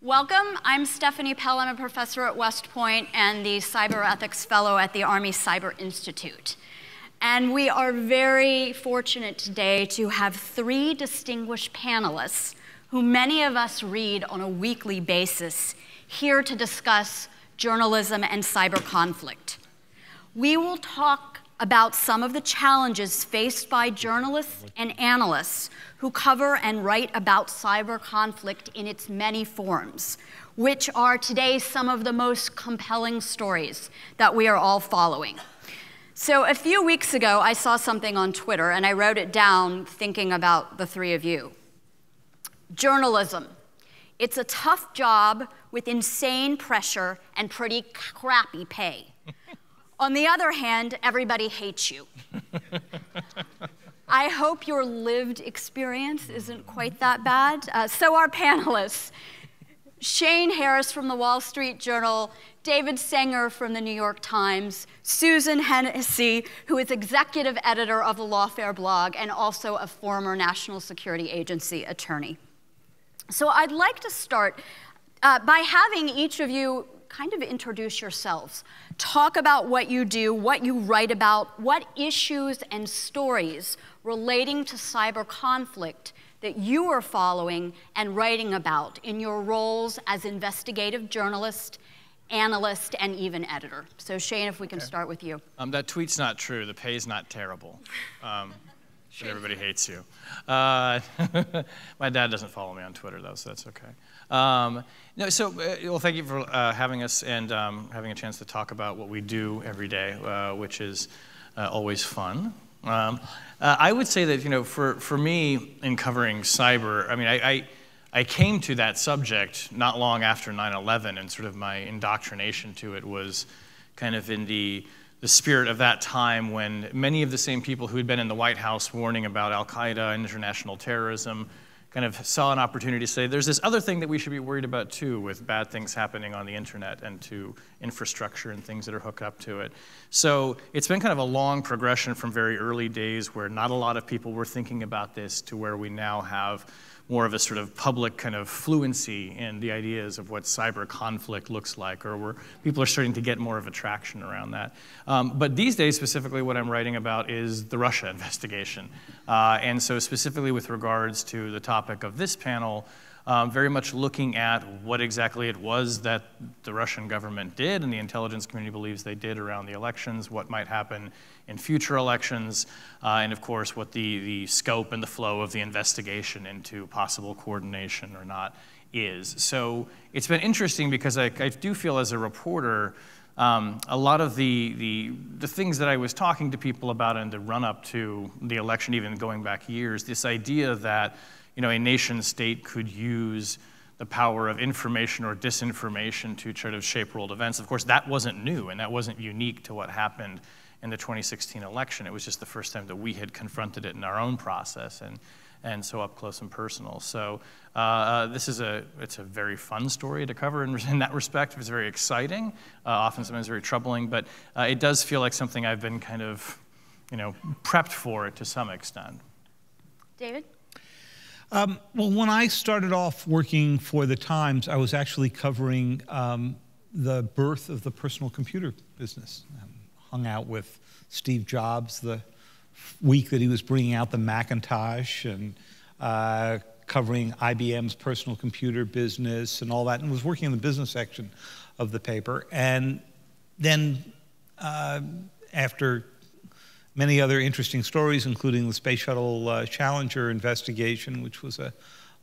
Welcome. I'm Stephanie Pell. I'm a professor at West Point and the Cyber Ethics Fellow at the Army Cyber Institute. And we are very fortunate today to have three distinguished panelists who many of us read on a weekly basis here to discuss journalism and cyber conflict. We will talk about some of the challenges faced by journalists and analysts who cover and write about cyber conflict in its many forms, which are today some of the most compelling stories that we are all following. So a few weeks ago, I saw something on Twitter, and I wrote it down thinking about the three of you. Journalism. It's a tough job with insane pressure and pretty crappy pay. On the other hand, everybody hates you. I hope your lived experience isn't quite that bad. So our panelists, Shane Harris from the Wall Street Journal, David Sanger from the New York Times, Susan Hennessy, who is executive editor of the Lawfare blog and also a former National Security Agency attorney. So I'd like to start by having each of you kind of introduce yourselves. Talk about what you do, what you write about, what issues and stories relating to cyber conflict that you are following and writing about in your roles as investigative journalist, analyst, and even editor. So Shane, if we can start with you. That tweet's not true. The pay's not terrible. But everybody hates you. My dad doesn't follow me on Twitter, though, so that's okay. Well, thank you for having us and having a chance to talk about what we do every day, which is always fun. I would say that, for me in covering cyber, I mean, I came to that subject not long after 9/11, and sort of my indoctrination to it was kind of in the spirit of that time when many of the same people who had been in the White House warning about Al-Qaeda and international terrorism kind of saw an opportunity to say, there's this other thing that we should be worried about too, with bad things happening on the internet and to infrastructure and things that are hooked up to it. So it's been kind of a long progression from very early days where not a lot of people were thinking about this to where we now have more of a sort of public kind of fluency in the ideas of what cyber conflict looks like, or where people are starting to get more of a traction around that. But these days, specifically what I'm writing about is the Russia investigation. And so specifically with regards to the topic of this panel, very much looking at what exactly it was that the Russian government did and the intelligence community believes they did around the elections, what might happen in future elections, and of course what the scope and the flow of the investigation into possible coordination or not is. So it's been interesting because I do feel as a reporter, a lot of the things that I was talking to people about in the run-up to the election, even going back years, this idea that a nation state could use the power of information or disinformation to try to shape world events. Of course, that wasn't new and that wasn't unique to what happened in the 2016 election. It was just the first time that we had confronted it in our own process and so up close and personal. So it's a very fun story to cover in that respect. It's very exciting, often sometimes very troubling, but it does feel like something I've been kind of, prepped for it to some extent. David? Well, when I started off working for the Times, I was actually covering the birth of the personal computer business. Hung out with Steve Jobs the week that he was bringing out the Macintosh and covering IBM's personal computer business and all that, and was working in the business section of the paper. And then after many other interesting stories, including the Space Shuttle Challenger investigation, which was a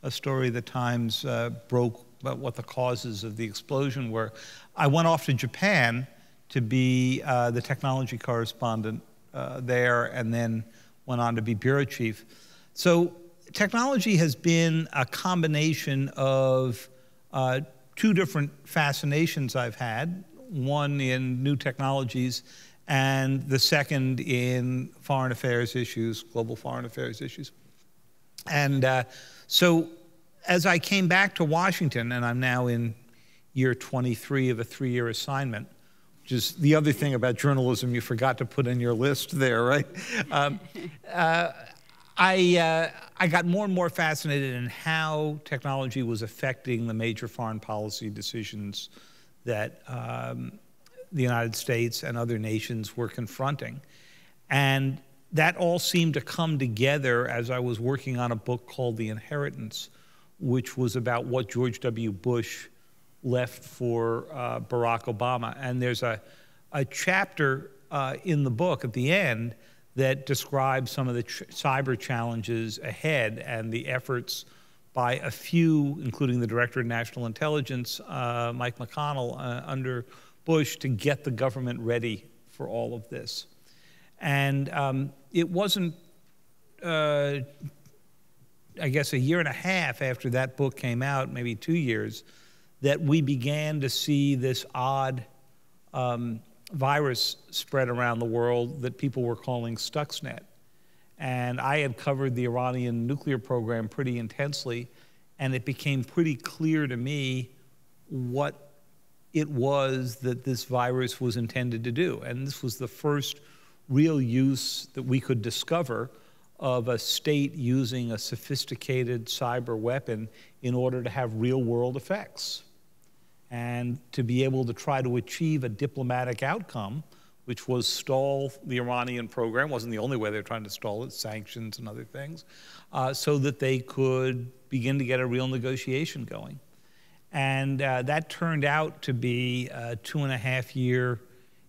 story the Times broke about what the causes of the explosion were, I went off to Japan to be the technology correspondent there, and then went on to be bureau chief. So technology has been a combination of two different fascinations I've had, one in new technologies, and the second in foreign affairs issues, global foreign affairs issues. And so as I came back to Washington, and I'm now in year 23 of a 3-year assignment, which is the other thing about journalism you forgot to put in your list there, right? I got more and more fascinated in how technology was affecting the major foreign policy decisions that the United States and other nations were confronting. And that all seemed to come together as I was working on a book called The Inheritance, which was about what George W. Bush left for Barack Obama. And there's a chapter in the book at the end that describes some of the cyber challenges ahead and the efforts by a few, including the Director of National Intelligence, Mike McConnell, under Bush, to get the government ready for all of this. And it wasn't, I guess, a year and a half after that book came out, maybe 2 years, that we began to see this odd virus spread around the world that people were calling Stuxnet. And I had covered the Iranian nuclear program pretty intensely, and it became pretty clear to me what it was that this virus was intended to do. And this was the first real use that we could discover of a state using a sophisticated cyber weapon in order to have real-world effects and to be able to try to achieve a diplomatic outcome, which was stall the Iranian program. It wasn't the only way they were trying to stall it, sanctions and other things, so that they could begin to get a real negotiation going. And that turned out to be a 2.5-year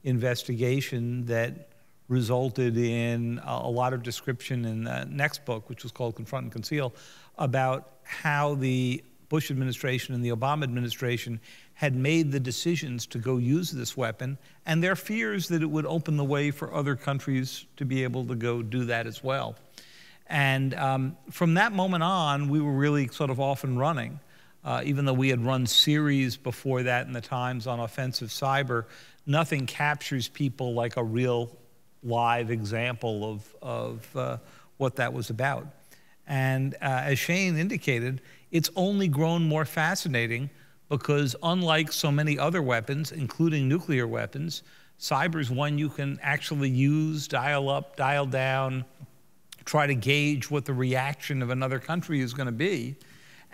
investigation that resulted in a lot of description in the next book, which was called Confront and Conceal, about how the Bush administration and the Obama administration had made the decisions to go use this weapon, and their fears that it would open the way for other countries to be able to go do that as well. And from that moment on, we were really sort of off and running. Even though we had run series before that in the Times on offensive cyber, nothing captures people like a real live example of what that was about. And as Shane indicated, it's only grown more fascinating because unlike so many other weapons, including nuclear weapons, cyber is one you can actually use, dial up, dial down, try to gauge what the reaction of another country is going to be.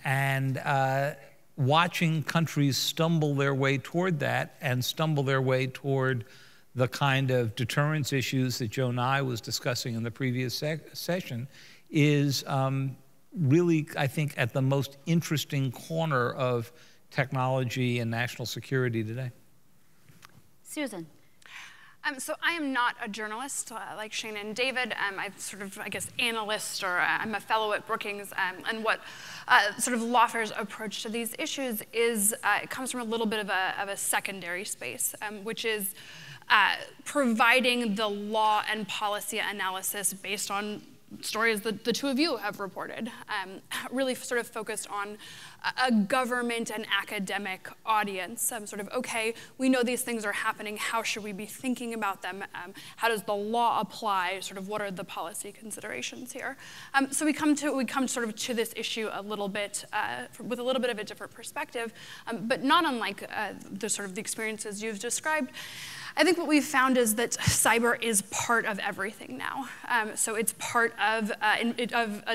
And watching countries stumble their way toward that and stumble their way toward the kind of deterrence issues that Joe Nye was discussing in the previous session is really, I think, at the most interesting corner of technology and national security today. Susan. So I am not a journalist like Shane and David. I'm sort of, I guess, analyst, or I'm a fellow at Brookings. And what sort of Lawfare's approach to these issues is, it comes from a little bit of a secondary space, which is providing the law and policy analysis based on stories that the two of you have reported, really sort of focused on a government and academic audience. Sort of, okay, we know these things are happening, how should we be thinking about them? How does the law apply? Sort of, what are the policy considerations here? So we come sort of to this issue a little bit, with a little bit of a different perspective, but not unlike the sort of the experiences you've described. I think what we've found is that cyber is part of everything now. So it's part of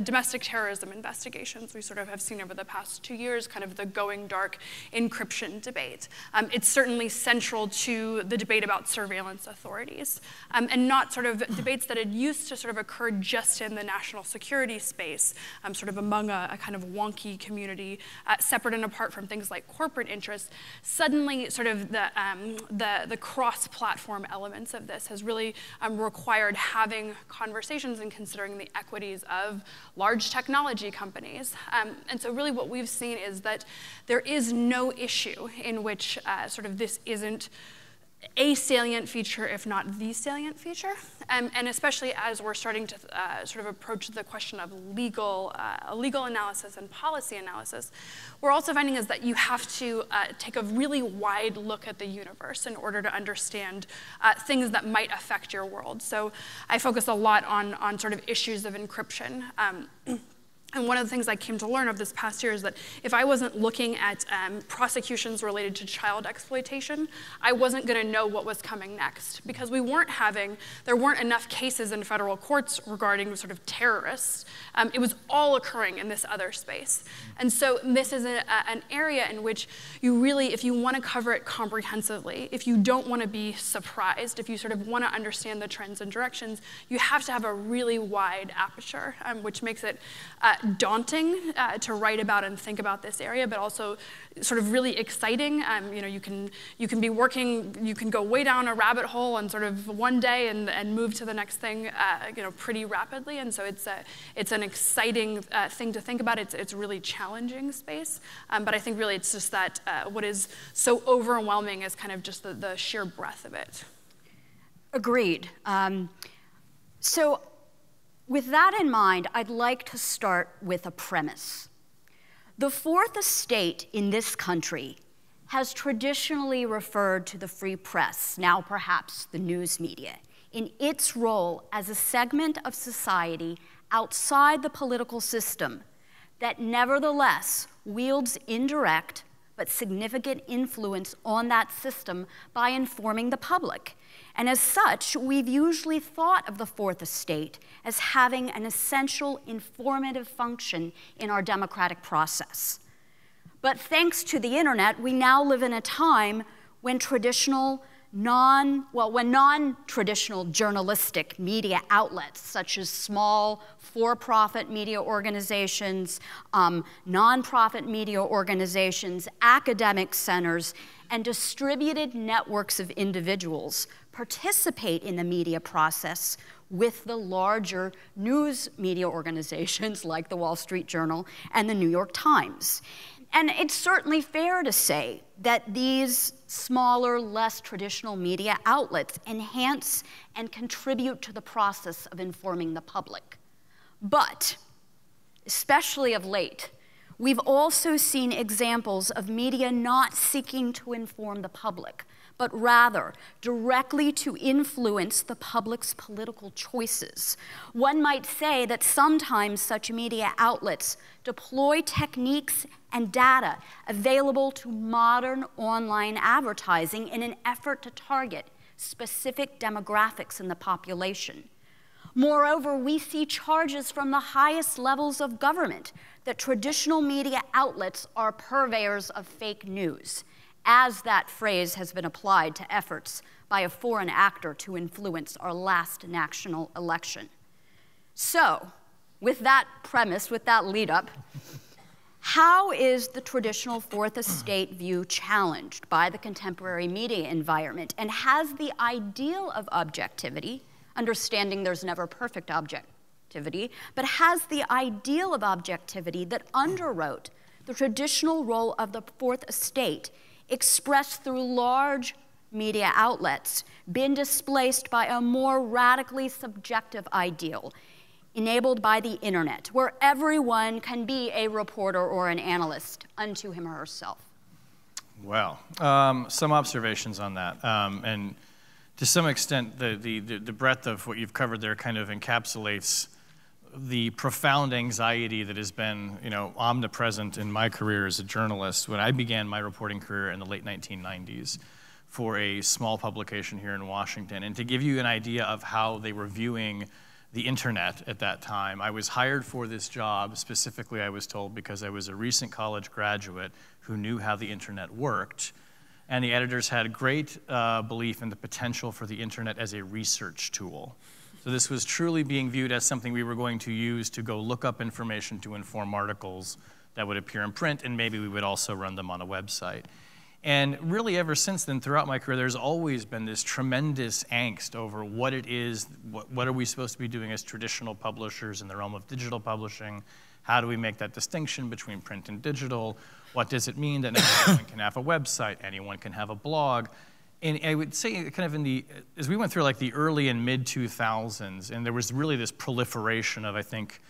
domestic terrorism investigations. We sort of have seen over the past 2 years kind of the going dark encryption debate. It's certainly central to the debate about surveillance authorities, and not sort of debates that had used to sort of occur just in the national security space, sort of among a kind of wonky community, separate and apart from things like corporate interests. Suddenly, sort of the cross-platform elements of this has really required having conversations and considering the equities of large technology companies. And so really what we've seen is that there is no issue in which sort of this isn't a salient feature, if not the salient feature. And especially as we're starting to sort of approach the question of legal analysis and policy analysis, we're also finding is that you have to take a really wide look at the universe in order to understand things that might affect your world. So I focus a lot on sort of issues of encryption. And one of the things I came to learn of this past year is that if I wasn't looking at prosecutions related to child exploitation, I wasn't going to know what was coming next, because there weren't enough cases in federal courts regarding sort of terrorists. It was all occurring in this other space. And so this is an area in which you really, if you want to cover it comprehensively, if you don't want to be surprised, if you sort of want to understand the trends and directions, you have to have a really wide aperture, which makes it daunting to write about and think about this area, but also sort of really exciting. You can be working, you can go way down a rabbit hole and sort of one day and move to the next thing, pretty rapidly. And so it's an exciting thing to think about. It's really challenging space, but I think really it's just that what is so overwhelming is kind of just the sheer breadth of it. Agreed. So with that in mind, I'd like to start with a premise. The Fourth Estate in this country has traditionally referred to the free press, now perhaps the news media, in its role as a segment of society outside the political system that nevertheless wields indirect but significant influence on that system by informing the public. And as such, we've usually thought of the Fourth Estate as having an essential informative function in our democratic process. But thanks to the internet, we now live in a time when non-traditional journalistic media outlets, such as small for-profit media organizations, nonprofit media organizations, academic centers, and distributed networks of individuals participate in the media process with the larger news media organizations like the Wall Street Journal and the New York Times. And it's certainly fair to say that these smaller, less traditional media outlets enhance and contribute to the process of informing the public. But, especially of late, we've also seen examples of media not seeking to inform the public, but rather directly to influence the public's political choices. One might say that sometimes such media outlets deploy techniques and data available to modern online advertising in an effort to target specific demographics in the population. Moreover, we see charges from the highest levels of government that traditional media outlets are purveyors of fake news, as that phrase has been applied to efforts by a foreign actor to influence our last national election. So, with that premise, with that lead up, how is the traditional Fourth Estate view challenged by the contemporary media environment? And has the ideal of objectivity, understanding there's never perfect objectivity, but has the ideal of objectivity that underwrote the traditional role of the Fourth Estate expressed through large media outlets been displaced by a more radically subjective ideal enabled by the internet, where everyone can be a reporter or an analyst unto him or herself? Well, some observations on that. And to some extent, the breadth of what you've covered there kind of encapsulates the profound anxiety that has been, omnipresent in my career as a journalist when I began my reporting career in the late 1990s for a small publication here in Washington. And to give you an idea of how they were viewing the internet at that time, I was hired for this job, specifically I was told, because I was a recent college graduate who knew how the internet worked. And the editors had great belief in the potential for the internet as a research tool. So this was truly being viewed as something we were going to use to go look up information to inform articles that would appear in print, and maybe we would also run them on a website. And really ever since then, throughout my career, there's always been this tremendous angst over what it is, what are we supposed to be doing as traditional publishers in the realm of digital publishing? How do we make that distinction between print and digital? What does it mean that anyone can have a website, anyone can have a blog? And I would say kind of as we went through like the early and mid 2000s, and there was really this proliferation of, I think,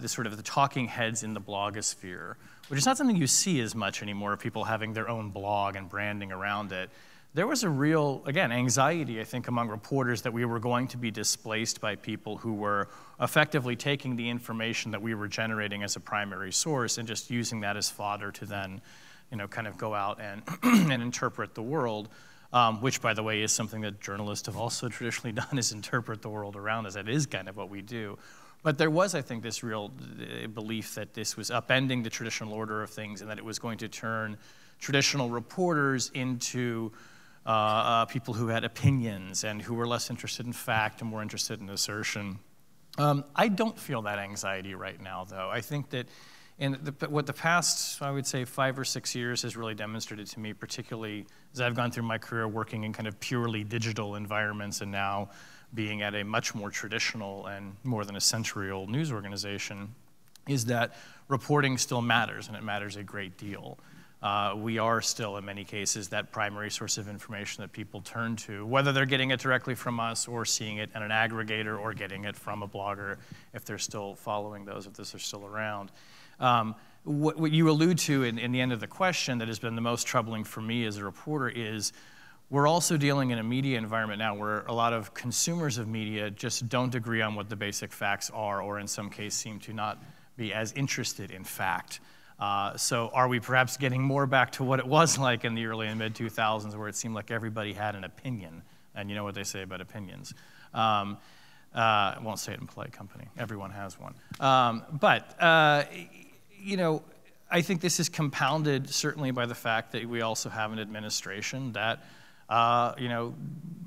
this sort of the talking heads in the blogosphere, which is not something you see as much anymore, of people having their own blog and branding around it. there was a real, again, anxiety, I think, among reporters that we were going to be displaced by people who were effectively taking the information that we were generating as a primary source and just using that as fodder to then, kind of go out and, and interpret the world, which, by the way, is something that journalists have also traditionally done, is interpret the world around us. That is kind of what we do. But there was, I think, this real belief that this was upending the traditional order of things and that it was going to turn traditional reporters into people who had opinions and who were less interested in fact and more interested in assertion. I don't feel that anxiety right now, though. I think that what the past, I would say, 5 or 6 years has really demonstrated to me, particularly as I've gone through my career working in kind of purely digital environments and now being at a much more traditional and more than a century-old news organization, is that reporting still matters, and it matters a great deal. We are still, in many cases, that primary source of information that people turn to, whether they're getting it directly from us or seeing it in an aggregator or getting it from a blogger, if they're still following those, if those are still around. What you allude to in the end of the question that has been the most troubling for me as a reporter is we're also dealing in a media environment now where a lot of consumers of media just don't agree on what the basic facts are, or in some cases seem to not be as interested in fact. So are we perhaps getting more back to what it was like in the early and mid-2000s, where it seemed like everybody had an opinion? And you know what they say about opinions. I won't say it in polite company. Everyone has one. I think this is compounded certainly by the fact that we also have an administration that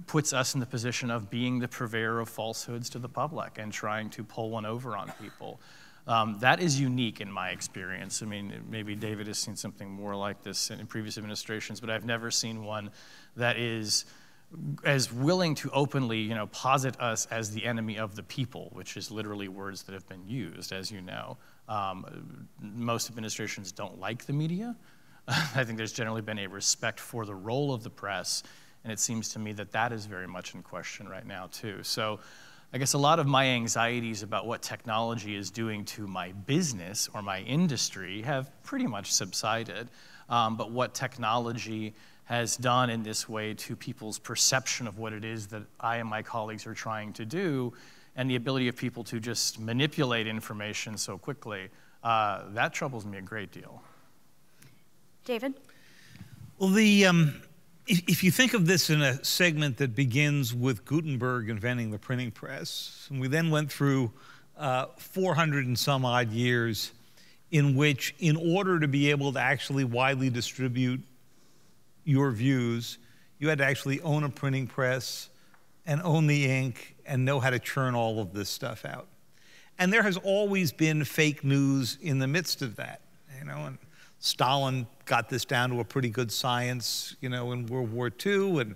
puts us in the position of being the purveyor of falsehoods to the public and trying to pull one over on people. That is unique in my experience. I mean, maybe David has seen something more like this in previous administrations, but I've never seen one that is as willing to openly, posit us as the enemy of the people, which is literally words that have been used, as you know. Most administrations don't like the media. I think there's generally been a respect for the role of the press, and it seems to me that that is very much in question right now, too. So I guess a lot of my anxieties about what technology is doing to my business or my industry have pretty much subsided. But what technology has done in this way to people's perception of what it is that I and my colleagues are trying to do, and the ability of people to just manipulate information so quickly, that troubles me a great deal. David? Well, if you think of this in a segment that begins with Gutenberg inventing the printing press, and we then went through 400 and some odd years in which, in order to be able to actually widely distribute your views, you had to actually own a printing press and own the ink and know how to churn all of this stuff out. And there has always been fake news in the midst of that, and Stalin got this down to a pretty good science, in World War II, and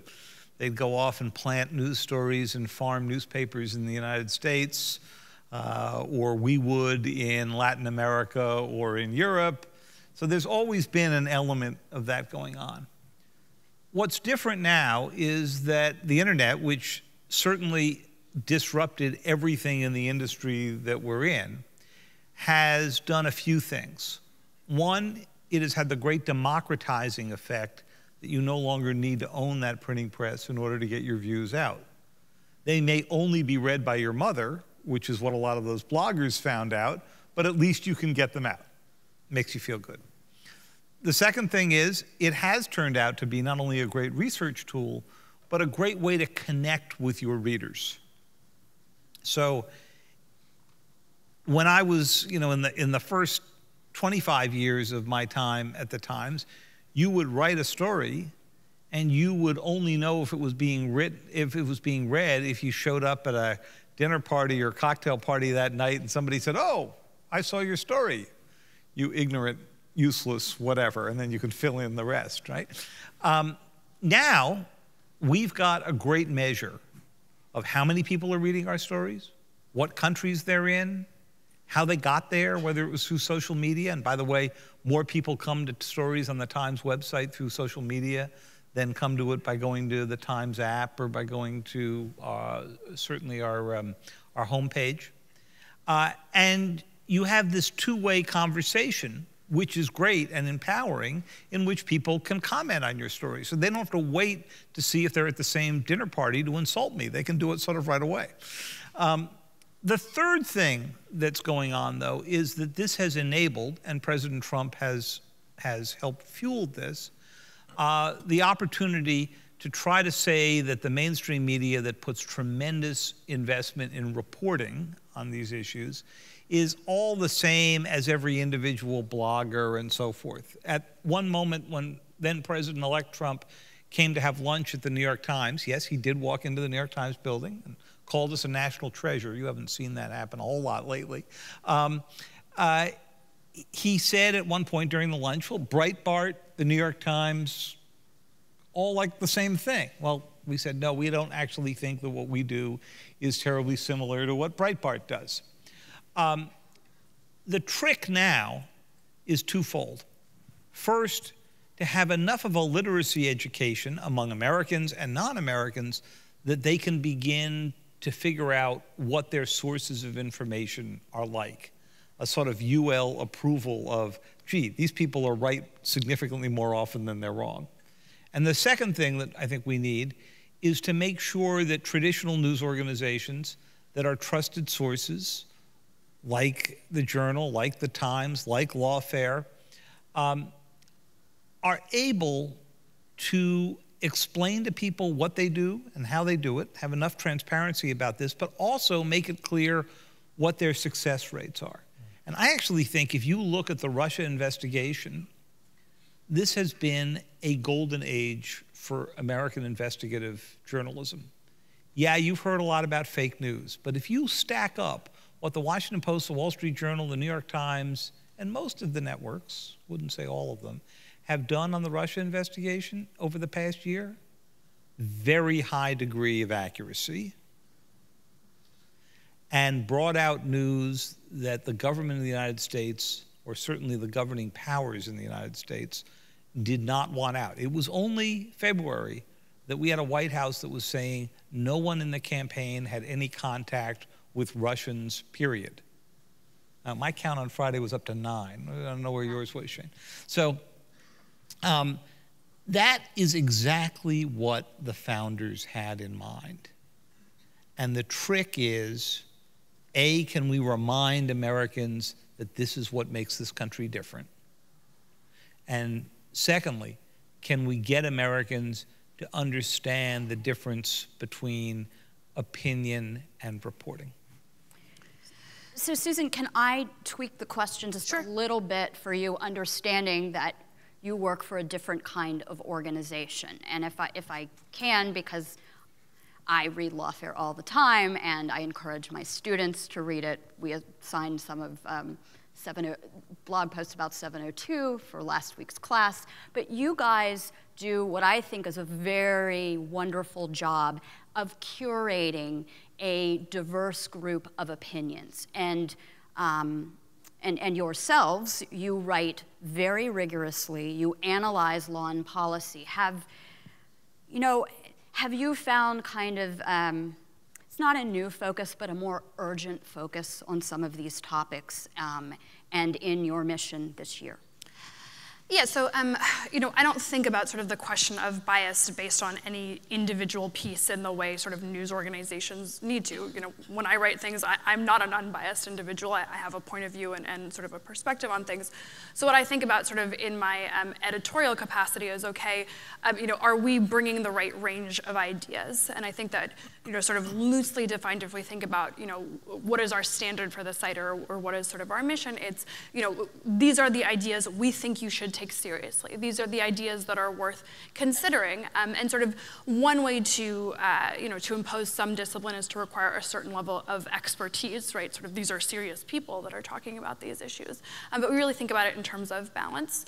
they'd go off and plant news stories in farm newspapers in the United States, or we would in Latin America or in Europe. So there's always been an element of that going on. What's different now is that the internet, which certainly disrupted everything in the industry that we're in, has done a few things. One, it has had the great democratizing effect that you no longer need to own that printing press in order to get your views out. They may only be read by your mother, which is what a lot of those bloggers found out, but at least you can get them out. Makes you feel good. The second thing is, it has turned out to be not only a great research tool, but a great way to connect with your readers. So when I was, in the first 25 years of my time at the Times, you would write a story and you would only know if it was being read if you showed up at a dinner party or cocktail party that night and somebody said, "Oh, I saw your story, you ignorant, useless, whatever," and then you could fill in the rest, right? Now, we've got a great measure of how many people are reading our stories, what countries they're in, how they got there, whether it was through social media. And by the way, more people come to stories on the Times website through social media than come to it by going to the Times app or by going to certainly our homepage. And you have this two-way conversation which is great and empowering, in which people can comment on your story. So they don't have to wait to see if they're at the same dinner party to insult me. They can do it sort of right away. The third thing that's going on, though, is that this has enabled, and President Trump has helped fuel this, the opportunity to try to say that the mainstream media that puts tremendous investment in reporting on these issues is all the same as every individual blogger and so forth. At one moment when then President-elect Trump came to have lunch at the New York Times, yes, he did walk into the New York Times building and called us a national treasure. You haven't seen that happen a whole lot lately. He said at one point during the lunch, well, Breitbart, the New York Times, all like the same thing. Well, we said, no, we don't actually think that what we do is terribly similar to what Breitbart does. The trick now is twofold. First, to have enough of a literacy education among Americans and non-Americans that they can begin to figure out what their sources of information are like. A sort of UL approval of, gee, these people are right significantly more often than they're wrong. And the second thing that I think we need is to make sure that traditional news organizations that are trusted sources, like the Journal, like the Times, like Lawfare, are able to explain to people what they do and how they do it, have enough transparency about this, but also make it clear what their success rates are. And I actually think if you look at the Russia investigation, this has been a golden age for American investigative journalism. Yeah, you've heard a lot about fake news, but if you stack up what the Washington Post, the Wall Street Journal, the New York Times, and most of the networks, wouldn't say all of them, have done on the Russia investigation over the past year, very high degree of accuracy, and brought out news that the government of the United States, or certainly the governing powers in the United States, did not want out. It was only February that we had a White House that was saying no one in the campaign had any contact with Russians, period. Now, my count on Friday was up to 9. I don't know where yours was, Shane. So that is exactly what the founders had in mind. And the trick is, A, can we remind Americans that this is what makes this country different? And secondly, can we get Americans to understand the difference between opinion and reporting? So Susan, can I tweak the question just a little bit for you, understanding that you work for a different kind of organization? And if I can, because I read Lawfare all the time, and I encourage my students to read it. We assigned some of blog posts about 702 for last week's class. But you guys do what I think is a very wonderful job of curating a diverse group of opinions. And yourselves, you write very rigorously. You analyze law and policy. Have you found kind of, it's not a new focus, but a more urgent focus on some of these topics and in your mission this year? Yeah, so I don't think about sort of the question of bias based on any individual piece in the way sort of news organizations need to. When I write things, I'm not an unbiased individual. I have a point of view and sort of a perspective on things. So what I think about sort of in my editorial capacity is, okay, are we bringing the right range of ideas? And I think that, sort of loosely defined, if we think about, what is our standard for the site or what is sort of our mission, it's, these are the ideas we think you should take seriously. These are the ideas that are worth considering. And sort of one way to, to impose some discipline is to require a certain level of expertise, right? Sort of these are serious people that are talking about these issues. But we really think about it in terms of balance.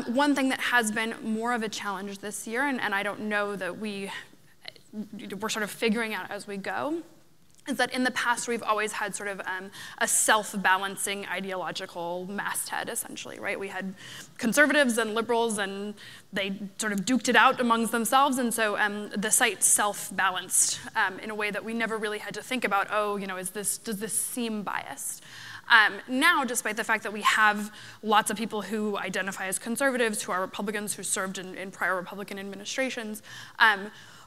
One thing that has been more of a challenge this year, and I don't know that we're sort of figuring out as we go, is that in the past we've always had sort of a self-balancing ideological masthead, essentially, right? We had conservatives and liberals, and they sort of duked it out amongst themselves, and so the site self-balanced in a way that we never really had to think about, does this seem biased? Now, despite the fact that we have lots of people who identify as conservatives, who are Republicans, who served in prior Republican administrations,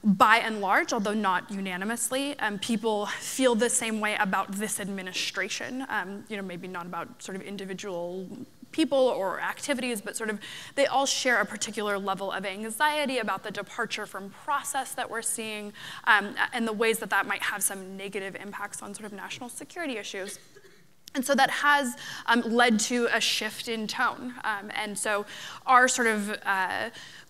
by and large, although not unanimously, people feel the same way about this administration. Maybe not about sort of individual people or activities, but sort of they all share a particular level of anxiety about the departure from process that we're seeing, and the ways that that might have some negative impacts on sort of national security issues. And so that has led to a shift in tone. And so our sort of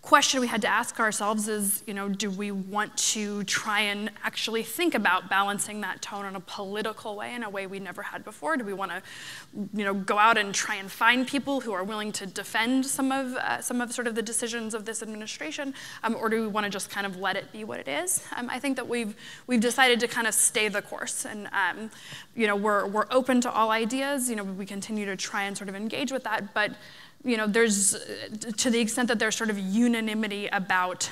question we had to ask ourselves is, do we want to try and actually think about balancing that tone in a political way, in a way we never had before? Do we want to, go out and try and find people who are willing to defend some of sort of the decisions of this administration, or do we want to just kind of let it be what it is? I think that we've decided to kind of stay the course, and we're open to all ideas. We continue to try and sort of engage with that, but there's, to the extent that there's sort of unanimity about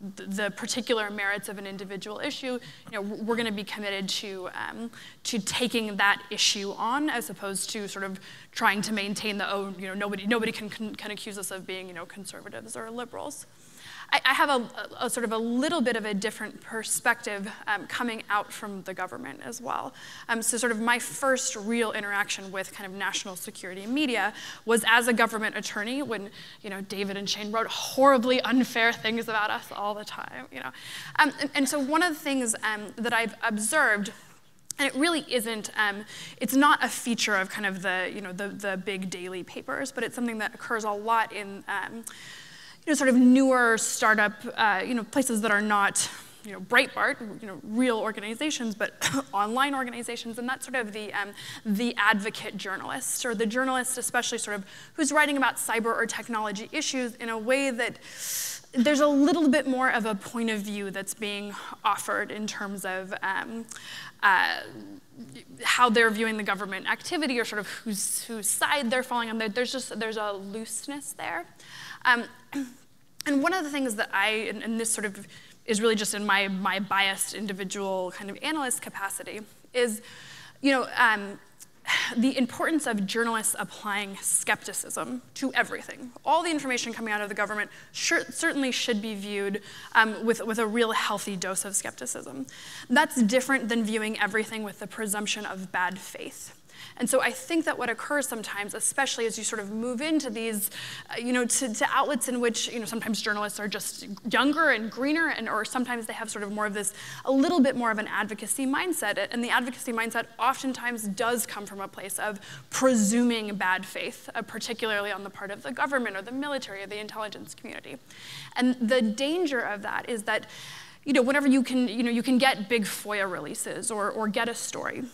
the particular merits of an individual issue, we're going to be committed to taking that issue on, as opposed to sort of trying to maintain nobody can accuse us of being conservatives or liberals. I have a sort of a little bit of a different perspective coming out from the government as well. So sort of my first real interaction with kind of national security media was as a government attorney, when David and Shane wrote horribly unfair things about us all the time. And so one of the things that I've observed, and it really isn't, it's not a feature of kind of the big daily papers, but it's something that occurs a lot in sort of newer startup, places that are not, Breitbart, real organizations, but online organizations, and that's sort of the advocate journalist, or the journalist especially sort of who's writing about cyber or technology issues in a way that there's a little bit more of a point of view that's being offered in terms of how they're viewing the government activity, or sort of whose side they're falling on. There's a looseness there. And one of the things that and this sort of is really just in my biased individual kind of analyst capacity, is, the importance of journalists applying skepticism to everything. All the information coming out of the government certainly should be viewed with a real healthy dose of skepticism. That's different than viewing everything with the presumption of bad faith. And so I think that what occurs sometimes, especially as you sort of move into these, to outlets in which, sometimes journalists are just younger and greener, or sometimes they have sort of more of this, a little bit more of an advocacy mindset. And the advocacy mindset oftentimes does come from a place of presuming bad faith, particularly on the part of the government or the military or the intelligence community. And the danger of that is that, whenever you can get big FOIA releases or get a story,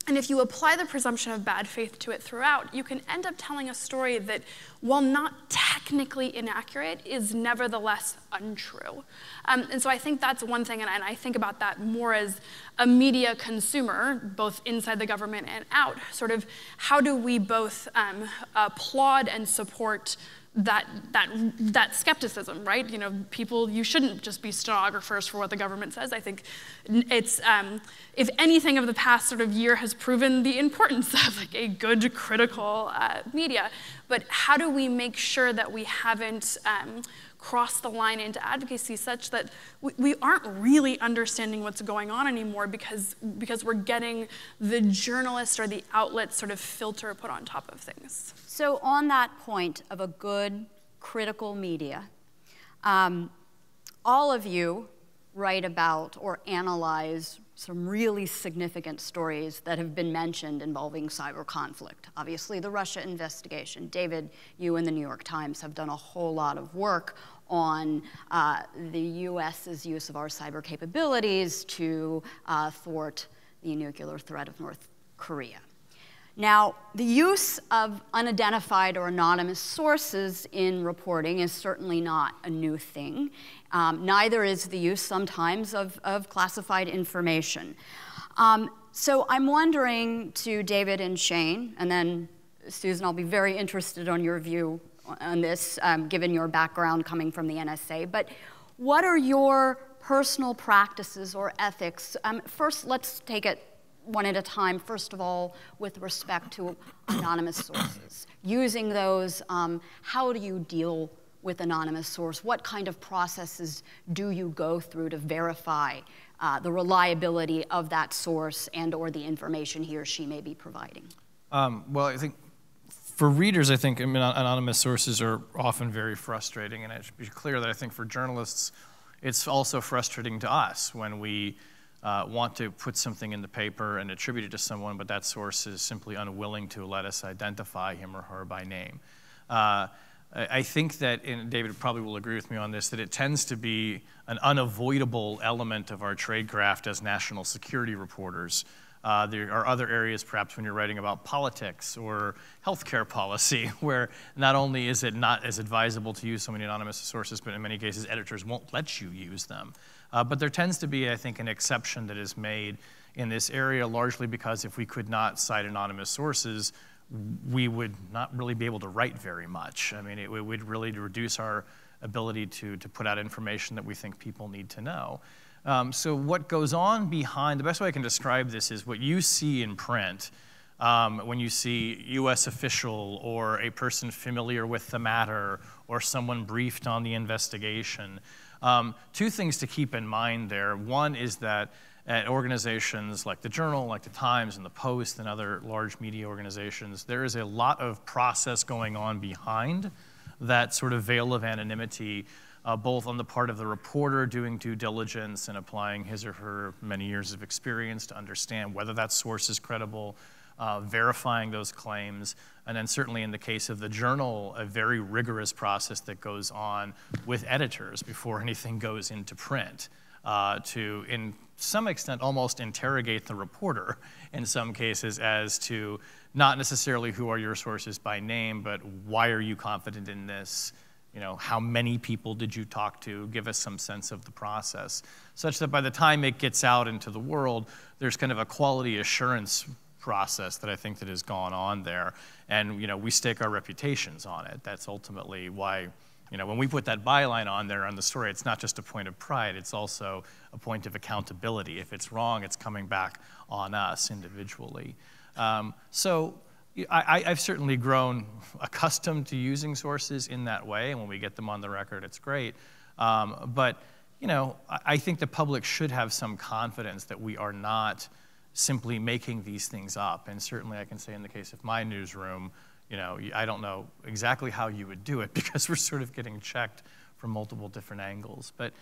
and if you apply the presumption of bad faith to it throughout, you can end up telling a story that, while not technically inaccurate, is nevertheless untrue. And so I think that's one thing, and I think about that more as a media consumer, both inside the government and out. Sort of, how do we both applaud and support that skepticism, right? People, you shouldn't just be stenographers for what the government says. I think it's, if anything of the past sort of year has proven the importance of like a good critical media, but how do we make sure that we haven't crossed the line into advocacy such that we aren't really understanding what's going on anymore because we're getting the journalist or the outlet sort of filter put on top of things. So on that point of a good critical media, all of you write about or analyze some really significant stories that have been mentioned involving cyber conflict. Obviously, the Russia investigation. David, you and the New York Times have done a whole lot of work on the US's use of our cyber capabilities to thwart the nuclear threat of North Korea. Now, the use of unidentified or anonymous sources in reporting is certainly not a new thing. Neither is the use sometimes of classified information. So I'm wondering to David and Shane, and then Susan, I'll be very interested on your view on this, given your background coming from the NSA, but what are your personal practices or ethics? First, let's take it one at a time. First of all, with respect to anonymous sources. Using those, how do you deal with anonymous source? What kind of processes do you go through to verify the reliability of that source and or the information he or she may be providing? Well, I think for readers, I think anonymous sources are often very frustrating, and it should be clear that I think for journalists, it's also frustrating to us when we want to put something in the paper and attribute it to someone, but that source is simply unwilling to let us identify him or her by name. I think that, and David probably will agree with me on this, that it tends to be an unavoidable element of our tradecraft as national security reporters. There are other areas, perhaps when you're writing about politics or healthcare policy, where not only is it not as advisable to use so many anonymous sources, but in many cases editors won't let you use them. But there tends to be, I think, an exception that is made in this area, largely because if we could not cite anonymous sources, we would not really be able to write very much. I mean, it would really reduce our ability to put out information that we think people need to know. So what goes on behind, the best way I can describe this is what you see in print when you see U.S. official or a person familiar with the matter or someone briefed on the investigation. Two things to keep in mind there. One is that at organizations like the Journal, like the Times and the Post and other large media organizations, there is a lot of process going on behind that sort of veil of anonymity, both on the part of the reporter doing due diligence and applying his or her many years of experience to understand whether that source is credible, verifying those claims, and then certainly in the case of the Journal, a very rigorous process that goes on with editors before anything goes into print to, in some extent, almost interrogate the reporter in some cases as to not necessarily who are your sources by name, but why are you confident in this? You know, how many people did you talk to? Give us some sense of the process, such that by the time it gets out into the world, there's kind of a quality assurance process that I think that has gone on there. And, you know, we stake our reputations on it. That's ultimately why, you know, when we put that byline on there on the story, it's not just a point of pride, it's also a point of accountability. If it's wrong, it's coming back on us individually. So I've certainly grown accustomed to using sources in that way, and when we get them on the record, it's great. But, you know, I think the public should have some confidence that we are not simply making these things up. And certainly I can say in the case of my newsroom, you know, I don't know exactly how you would do it because we're sort of getting checked from multiple different angles. But,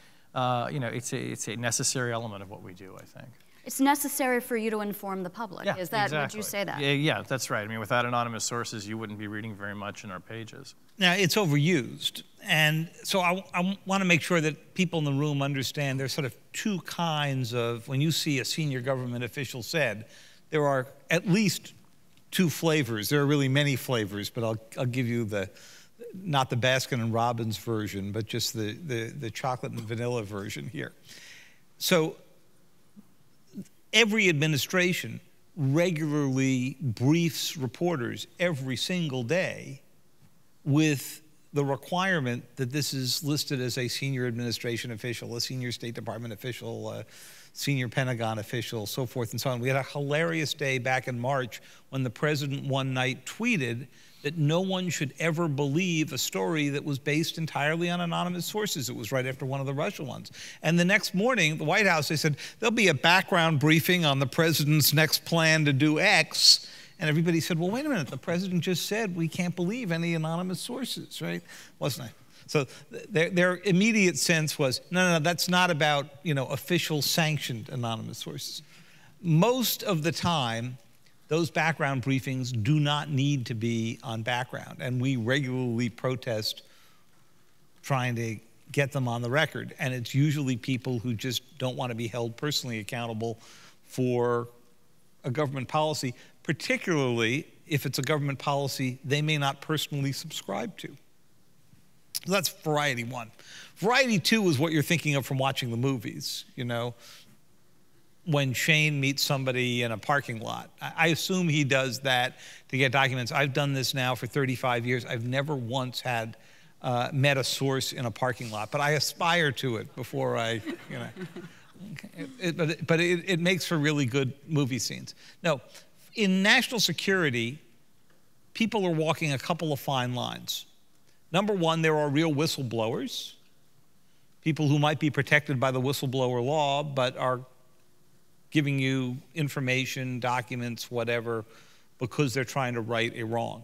you know, it's a necessary element of what we do, I think. It's necessary for you to inform the public. Yeah, Is that, exactly. would you say that? Yeah, that's right. I mean, without anonymous sources, you wouldn't be reading very much in our pages. Now, it's overused. And so I want to make sure that people in the room understand there's sort of two kinds of, when you see a senior government official said, there are at least two flavors. There are really many flavors, but I'll give you the, not the Baskin and Robbins version, but just the chocolate and vanilla version here. So every administration regularly briefs reporters every single day with the requirement that this is listed as a senior administration official, a senior State Department official, a senior Pentagon official, so forth and so on. We had a hilarious day back in March when the president one night tweeted that no one should ever believe a story that was based entirely on anonymous sources. It was right after one of the Russia ones. And the next morning, the White House, they said, there'll be a background briefing on the president's next plan to do X. And everybody said, well, wait a minute, the president just said we can't believe any anonymous sources, right? Wasn't it? So their immediate sense was, no, that's not about, you know, official sanctioned anonymous sources. Most of the time, those background briefings do not need to be on background, and we regularly protest trying to get them on the record. And it's usually people who just don't want to be held personally accountable for a government policy, particularly if it's a government policy they may not personally subscribe to. So that's variety one. Variety two is what you're thinking of from watching the movies, you know. When Shane meets somebody in a parking lot. I assume he does that to get documents. I've done this now for 35 years. I've never once had met a source in a parking lot, but I aspire to it before I, you know. But it makes for really good movie scenes. No, in national security, people are walking a couple of fine lines. Number one, there are real whistleblowers, people who might be protected by the whistleblower law, but are giving you information, documents, whatever, because they're trying to right a wrong.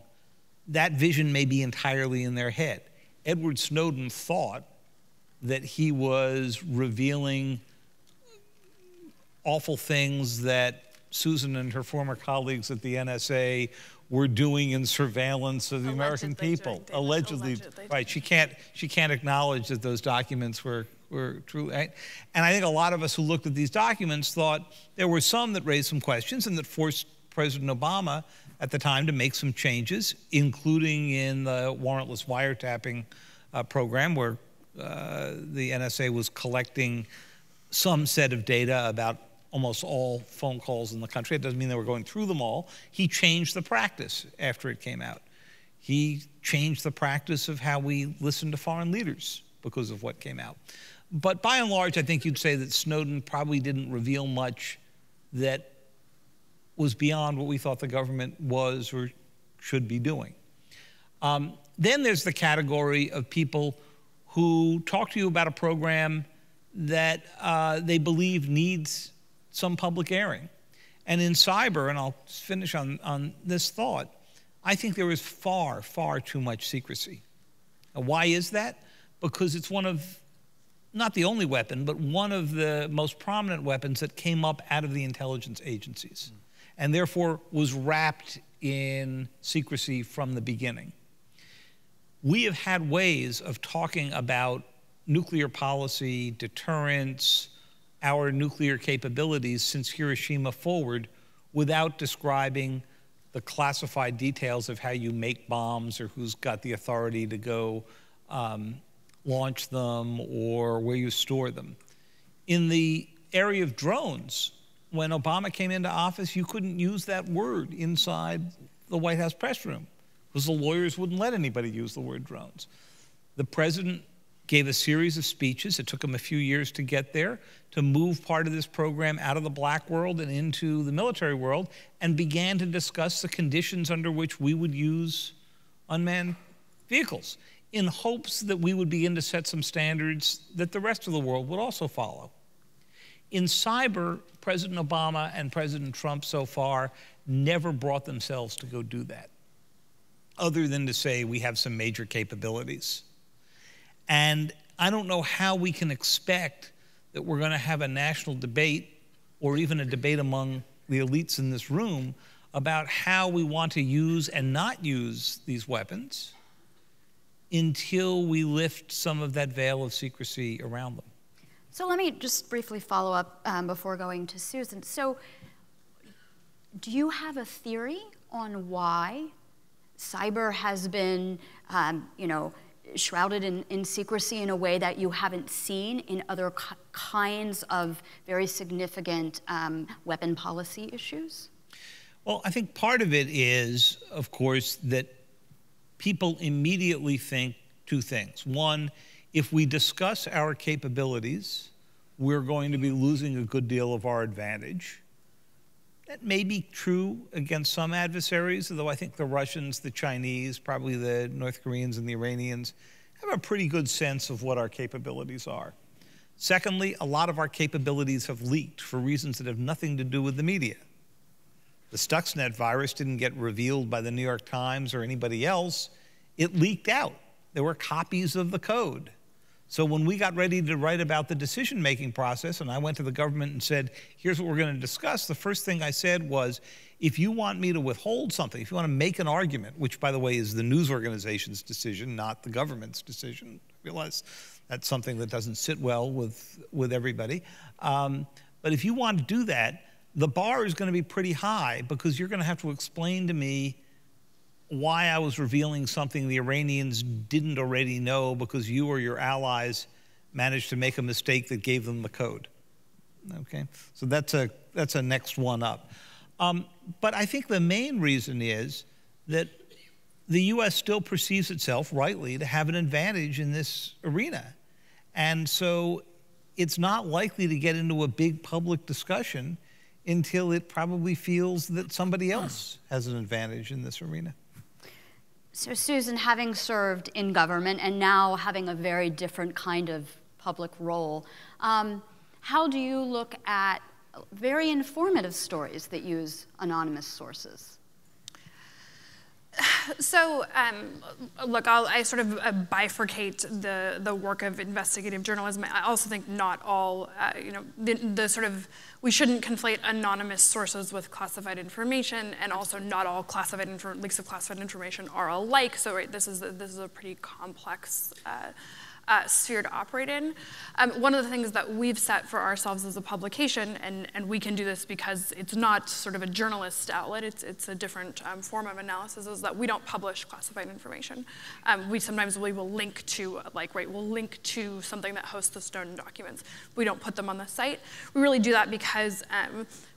That vision may be entirely in their head. Edward Snowden thought that he was revealing awful things that Susan and her former colleagues at the NSA were doing in surveillance of the American people. Allegedly, right? She can't acknowledge that those documents were true. Right? And I think a lot of us who looked at these documents thought there were some that raised some questions and that forced President Obama at the time to make some changes, including in the warrantless wiretapping program, where the NSA was collecting some set of data about almost all phone calls in the country. It doesn't mean they were going through them all. He changed the practice after it came out. He changed the practice of how we listen to foreign leaders because of what came out. But by and large, I think you'd say that Snowden probably didn't reveal much that was beyond what we thought the government was or should be doing. Then there's the category of people who talk to you about a program that they believe needs some public airing. And in cyber, and I'll finish on this thought, I think there is far, far too much secrecy. Now, why is that? Because it's one of, not the only weapon, but one of the most prominent weapons that came up out of the intelligence agencies, and therefore was wrapped in secrecy from the beginning. We have had ways of talking about nuclear policy, deterrence, our nuclear capabilities since Hiroshima forward without describing the classified details of how you make bombs or who's got the authority to go launch them or where you store them. In the area of drones, when Obama came into office, you couldn't use that word inside the White House press room because the lawyers wouldn't let anybody use the word drones. The president gave a series of speeches. It took him a few years to get there, to move part of this program out of the black world and into the military world, and began to discuss the conditions under which we would use unmanned vehicles in hopes that we would begin to set some standards that the rest of the world would also follow. In cyber, President Obama and President Trump so far never brought themselves to go do that, other than to say we have some major capabilities. And I don't know how we can expect that we're going to have a national debate or even a debate among the elites in this room about how we want to use and not use these weapons until we lift some of that veil of secrecy around them. So let me just briefly follow up before going to Susan. So do you have a theory on why cyber has been, shrouded in secrecy in a way that you haven't seen in other kinds of very significant weapon policy issues? Well, I think part of it is, of course, that people immediately think two things. One, if we discuss our capabilities, we're going to be losing a good deal of our advantage. That may be true against some adversaries, although I think the Russians, the Chinese, probably the North Koreans and the Iranians have a pretty good sense of what our capabilities are. Secondly, a lot of our capabilities have leaked for reasons that have nothing to do with the media. The Stuxnet virus didn't get revealed by the New York Times or anybody else. It leaked out. There were copies of the code. So when we got ready to write about the decision-making process, and I went to the government and said, here's what we're going to discuss, the first thing I said was, if you want me to withhold something, if you want to make an argument, which, by the way, is the news organization's decision, not the government's decision. I realize that's something that doesn't sit well with everybody. But if you want to do that, the bar is going to be pretty high because you're going to have to explain to me why I was revealing something the Iranians didn't already know because you or your allies managed to make a mistake that gave them the code. Okay, so that's a next one up. But I think the main reason is that the U.S. still perceives itself, rightly, to have an advantage in this arena. And so it's not likely to get into a big public discussion until it probably feels that somebody else has an advantage in this arena. So Susan, having served in government and now having a very different kind of public role, how do you look at very informative stories that use anonymous sources? So, look, I sort of bifurcate the work of investigative journalism. I also think not all, the sort of, we shouldn't conflate anonymous sources with classified information, and also not all leaks of classified information are alike. So, right, this is a pretty complex sphere to operate in. One of the things that we've set for ourselves as a publication, and we can do this because it's not sort of a journalist outlet, it's a different form of analysis, is that we don't publish classified information. We will link to, we'll link to something that hosts the Snowden documents. We don't put them on the site. We really do that because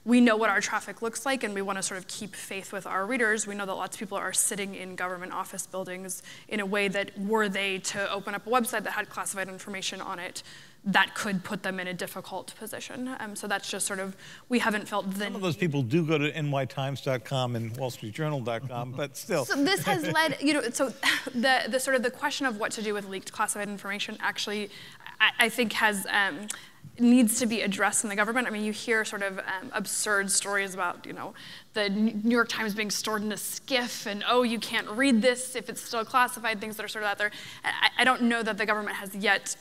we know what our traffic looks like, and we want to sort of keep faith with our readers. We know that lots of people are sitting in government office buildings in a way that, were they to open up a website that had classified information on it, that could put them in a difficult position. So that's just sort of, we haven't felt the... Some of those people do go to nytimes.com and wallstreetjournal.com, but still. So this has led, so the sort of the question of what to do with leaked classified information actually, I think has, needs to be addressed in the government. I mean, you hear sort of absurd stories about, the New York Times being stored in a SCIF, and you can't read this if it's still classified, things that are sort of out there. I don't know that the government has yet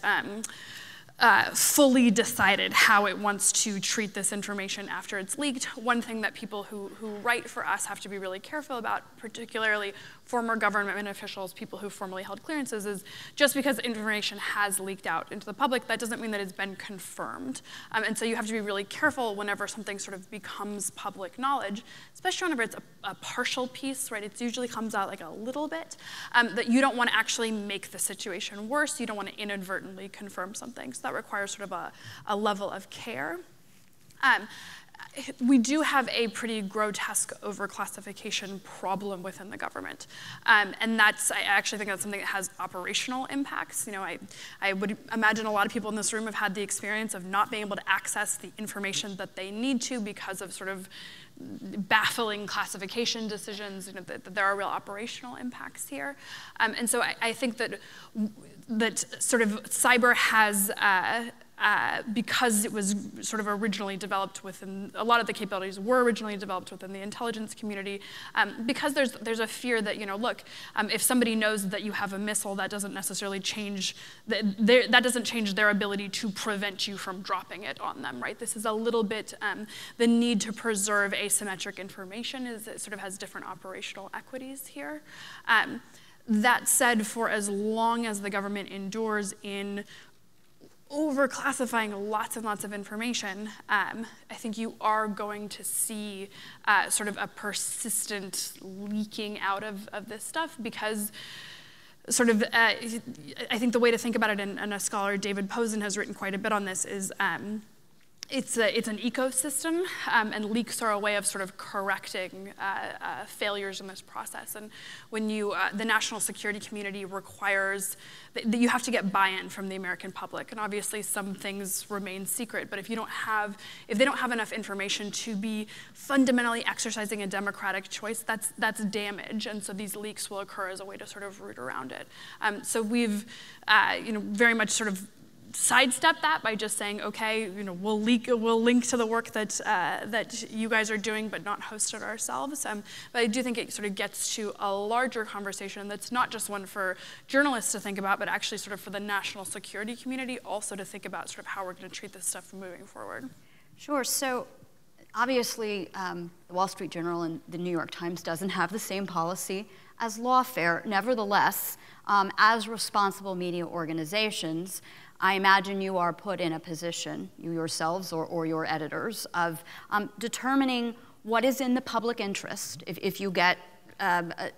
fully decided how it wants to treat this information after it's leaked. One thing that people who write for us have to be really careful about, particularly former government officials, people who formerly held clearances, is just because information has leaked out into the public, that doesn't mean that it's been confirmed. And so you have to be really careful whenever something sort of becomes public knowledge, especially whenever it's a partial piece, right? It usually comes out like a little bit, that you don't want to actually make the situation worse. You don't want to inadvertently confirm something. So that requires sort of a level of care. We do have a pretty grotesque overclassification problem within the government. And I actually think that's something that has operational impacts. I would imagine a lot of people in this room have had the experience of not being able to access the information that they need to because of sort of baffling classification decisions, that there are real operational impacts here. And so I think that sort of cyber has, because it was sort of originally developed within, a lot of the capabilities were originally developed within the intelligence community, because there's a fear that, look, if somebody knows that you have a missile, that doesn't necessarily change, that doesn't change their ability to prevent you from dropping it on them, right? This is a little bit, the need to preserve asymmetric information it sort of has different operational equities here. That said, for as long as the government endures in overclassifying lots and lots of information, I think you are going to see sort of a persistent leaking out of this stuff, because sort of, I think the way to think about it, and a scholar, David Posen, has written quite a bit on this, is it's an ecosystem, and leaks are a way of sort of correcting failures in this process. And when the national security community requires that you have to get buy-in from the American public, and obviously some things remain secret, but if they don't have enough information to be fundamentally exercising a democratic choice, that's damage, and so these leaks will occur as a way to sort of root around it. So we've very much sort of sidestep that by just saying, okay, we'll link to the work that you guys are doing, but not host it ourselves. But I do think it sort of gets to a larger conversation that's not just one for journalists to think about, but actually sort of for the national security community also to think about sort of how we're going to treat this stuff moving forward. Sure. So obviously, the Wall Street Journal and the New York Times doesn't have the same policy as Lawfare. Nevertheless, as responsible media organizations, I imagine you are put in a position, you yourselves or your editors, of determining what is in the public interest. If you get a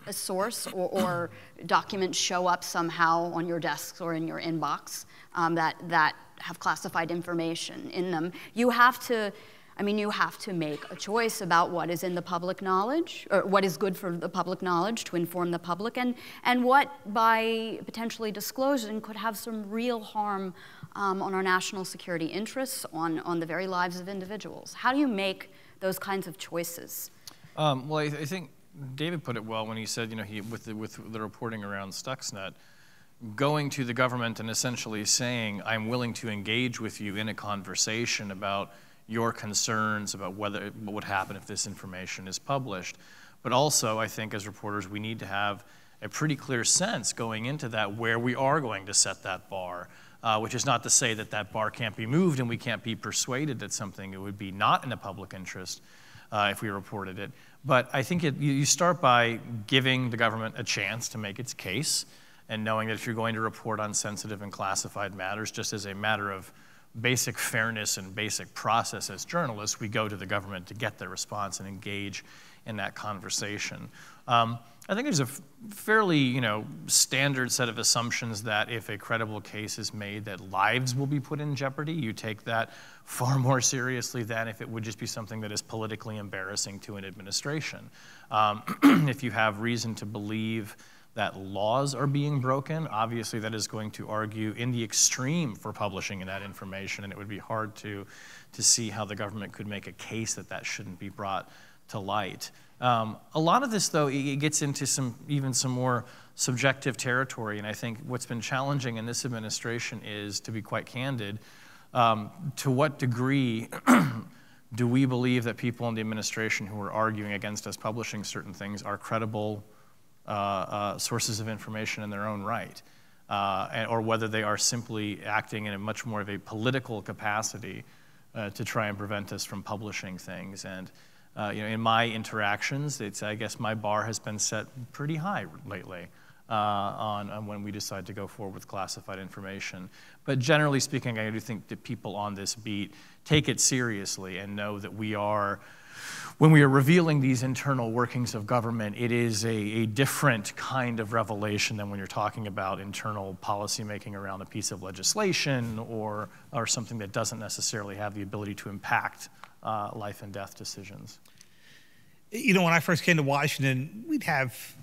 source or documents show up somehow on your desks or in your inbox that have classified information in them, you have to I mean, you have to make a choice about what is in the public knowledge, or what is good for the public knowledge to inform the public, and what, by potentially disclosing, could have some real harm on our national security interests, on the very lives of individuals. How do you make those kinds of choices? Well, I think David put it well when he said, with the reporting around Stuxnet, going to the government and essentially saying, I'm willing to engage with you in a conversation about your concerns about what would happen if this information is published. But also, I think as reporters, we need to have a pretty clear sense going into that where we are going to set that bar, which is not to say that that bar can't be moved and we can't be persuaded that something it would be not in the public interest if we reported it. But I think you start by giving the government a chance to make its case, and knowing that if you're going to report on sensitive and classified matters, just as a matter of basic fairness and basic process as journalists, we go to the government to get their response and engage in that conversation. I think there's a fairly standard set of assumptions that if a credible case is made that lives will be put in jeopardy, you take that far more seriously than if it would just be something that is politically embarrassing to an administration. If you have reason to believe that laws are being broken, obviously that is going to argue in the extreme for publishing that information, and it would be hard to see how the government could make a case that that shouldn't be brought to light. A lot of this, though, it gets into even some more subjective territory, and I think what's been challenging in this administration is, to be quite candid, to what degree do we believe that people in the administration who are arguing against us publishing certain things are credible sources of information in their own right, or whether they are simply acting in a much more of a political capacity to try and prevent us from publishing things. And in my interactions, I guess my bar has been set pretty high lately on when we decide to go forward with classified information. But generally speaking, I do think that people on this beat take it seriously and know that when we are revealing these internal workings of government, it is a different kind of revelation than when you're talking about internal policymaking around a piece of legislation or something that doesn't necessarily have the ability to impact life and death decisions. When I first came to Washington, we'd have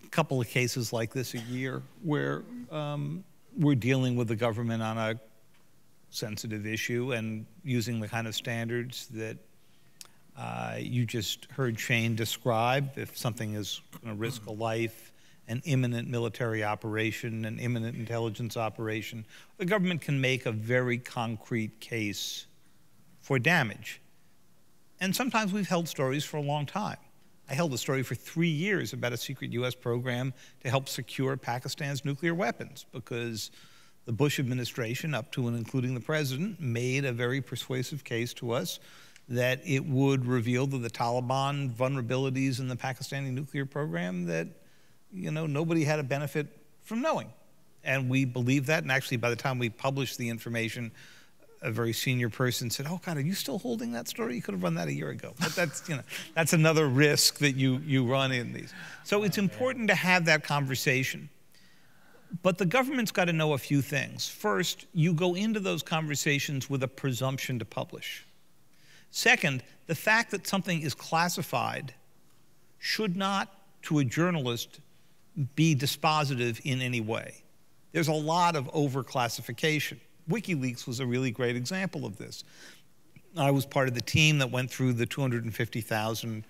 a couple of cases like this a year where we're dealing with the government on a sensitive issue and using the kind of standards that you just heard Shane describe. If something is going to risk a life, an imminent military operation, an imminent intelligence operation, the government can make a very concrete case for damage. And sometimes we've held stories for a long time. I held a story for 3 years about a secret U.S. program to help secure Pakistan's nuclear weapons because the Bush administration, up to and including the president, made a very persuasive case to us that it would reveal to the Taliban vulnerabilities in the Pakistani nuclear program that, nobody had a benefit from knowing. And we believed that, and actually by the time we published the information, a very senior person said, "Oh God, are you still holding that story? You could have run that a year ago." But that's, that's another risk that you run in these. So it's important to have that conversation. But the government's got to know a few things. First, you go into those conversations with a presumption to publish. Second, the fact that something is classified should not, to a journalist, be dispositive in any way. There's a lot of overclassification. WikiLeaks was a really great example of this. I was part of the team that went through the 250,000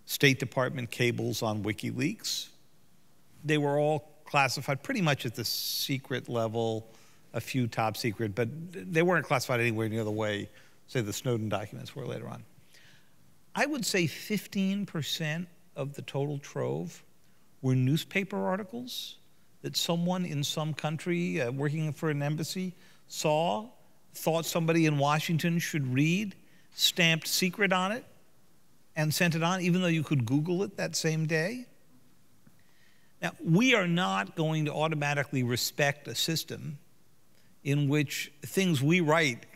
State Department cables on WikiLeaks. They were all classified pretty much at the secret level, a few top secret, but they weren't classified anywhere near the way, say, the Snowden documents were later on. I would say 15% of the total trove were newspaper articles that someone in some country working for an embassy saw, thought somebody in Washington should read, stamped secret on it, and sent it on, even though you could Google it that same day. Now, we are not going to automatically respect a system in which things we write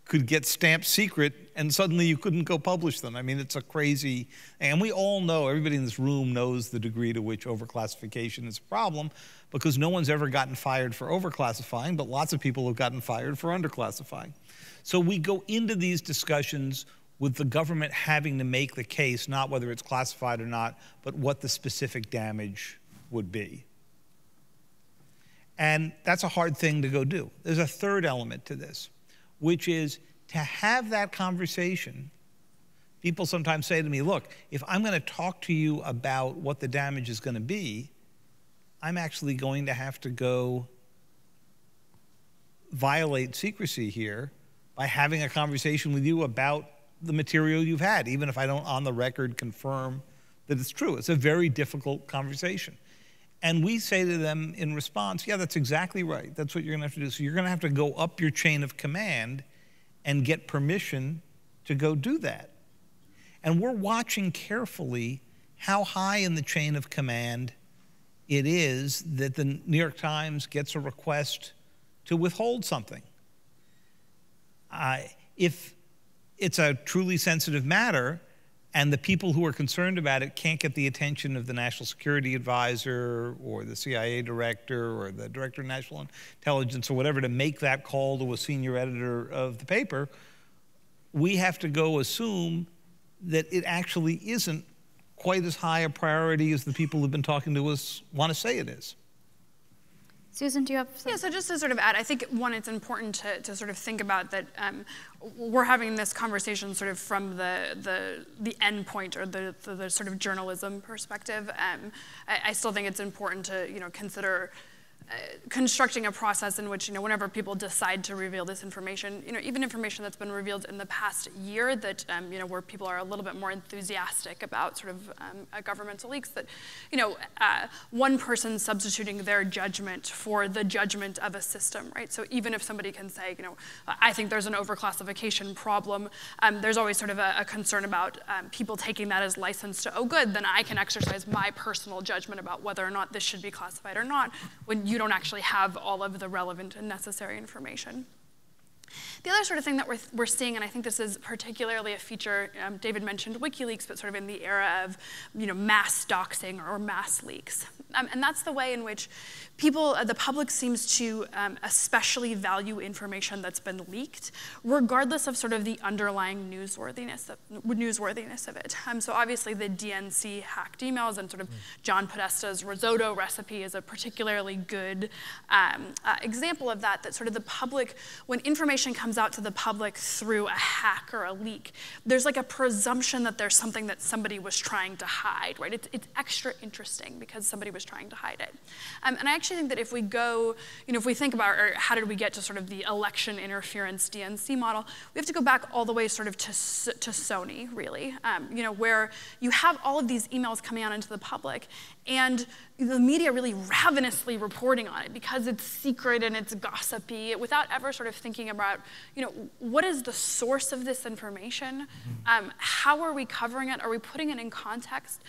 could get stamped secret and suddenly you couldn't go publish them. I mean, it's a crazy, and we all know, everybody in this room knows the degree to which overclassification is a problem, because no one's ever gotten fired for overclassifying, but lots of people have gotten fired for underclassifying. So we go into these discussions with the government having to make the case, not whether it's classified or not, but what the specific damage would be. And that's a hard thing to go do. There's a third element to this, which is to have that conversation. People sometimes say to me, look, if I'm going to talk to you about what the damage is going to be, I'm actually going to have to go violate secrecy here by having a conversation with you about the material you've had, even if I don't on the record confirm that it's true. It's a very difficult conversation. And we say to them in response, yeah, that's exactly right. That's what you're going to have to do. So you're going to have to go up your chain of command and get permission to go do that. And we're watching carefully how high in the chain of command it is that the New York Times gets a request to withhold something. If it's a truly sensitive matter and the people who are concerned about it can't get the attention of the National Security Advisor or the CIA director or the Director of National Intelligence or whatever to make that call to a senior editor of the paper, we have to go assume that it actually isn't quite as high a priority as the people who've been talking to us want to say it is. Susan, do you have something? Yeah, so just to sort of add, I think, one, it's important to sort of think about that we're having this conversation sort of from the end point or the sort of journalism perspective. I still think it's important to, consider constructing a process in which, whenever people decide to reveal this information, even information that's been revealed in the past year that, where people are a little bit more enthusiastic about sort of governmental leaks, that, one person substituting their judgment for the judgment of a system, right? So even if somebody can say, I think there's an overclassification problem, there's always sort of a concern about people taking that as license to, oh, good, then I can exercise my personal judgment about whether or not this should be classified or not, when you don't actually have all of the relevant and necessary information. The other sort of thing that we're seeing, and I think this is particularly a feature, David mentioned WikiLeaks, but sort of in the era of mass doxing or mass leaks. And that's the way in which people, the public seems to especially value information that's been leaked, regardless of sort of the underlying newsworthiness of it. So obviously the DNC hacked emails and sort of John Podesta's risotto recipe is a particularly good example of that sort of the public, when information comes out to the public through a hack or a leak, there's like a presumption that there's something that somebody was trying to hide, right? It's extra interesting because somebody was trying to hide it. And I actually think that if we go, if we think about, or how did we get to sort of the election interference DNC model, we have to go back all the way sort of to Sony, really, where you have all of these emails coming out into the public, and the media really ravenously reporting on it because it's secret and it's gossipy, without ever sort of thinking about, what is the source of this information? How are we covering it? Are we putting it in context?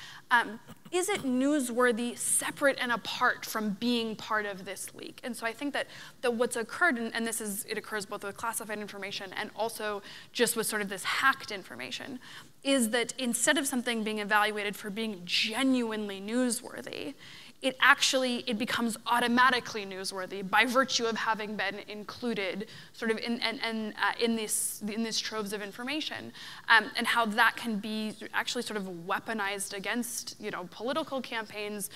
Is it newsworthy, separate and apart from being part of this leak? And so I think that what's occurred, and it occurs both with classified information and also just with sort of this hacked information, is that instead of something being evaluated for being genuinely newsworthy, it becomes automatically newsworthy by virtue of having been included sort of in these troves of information, and how that can be actually sort of weaponized against political campaigns,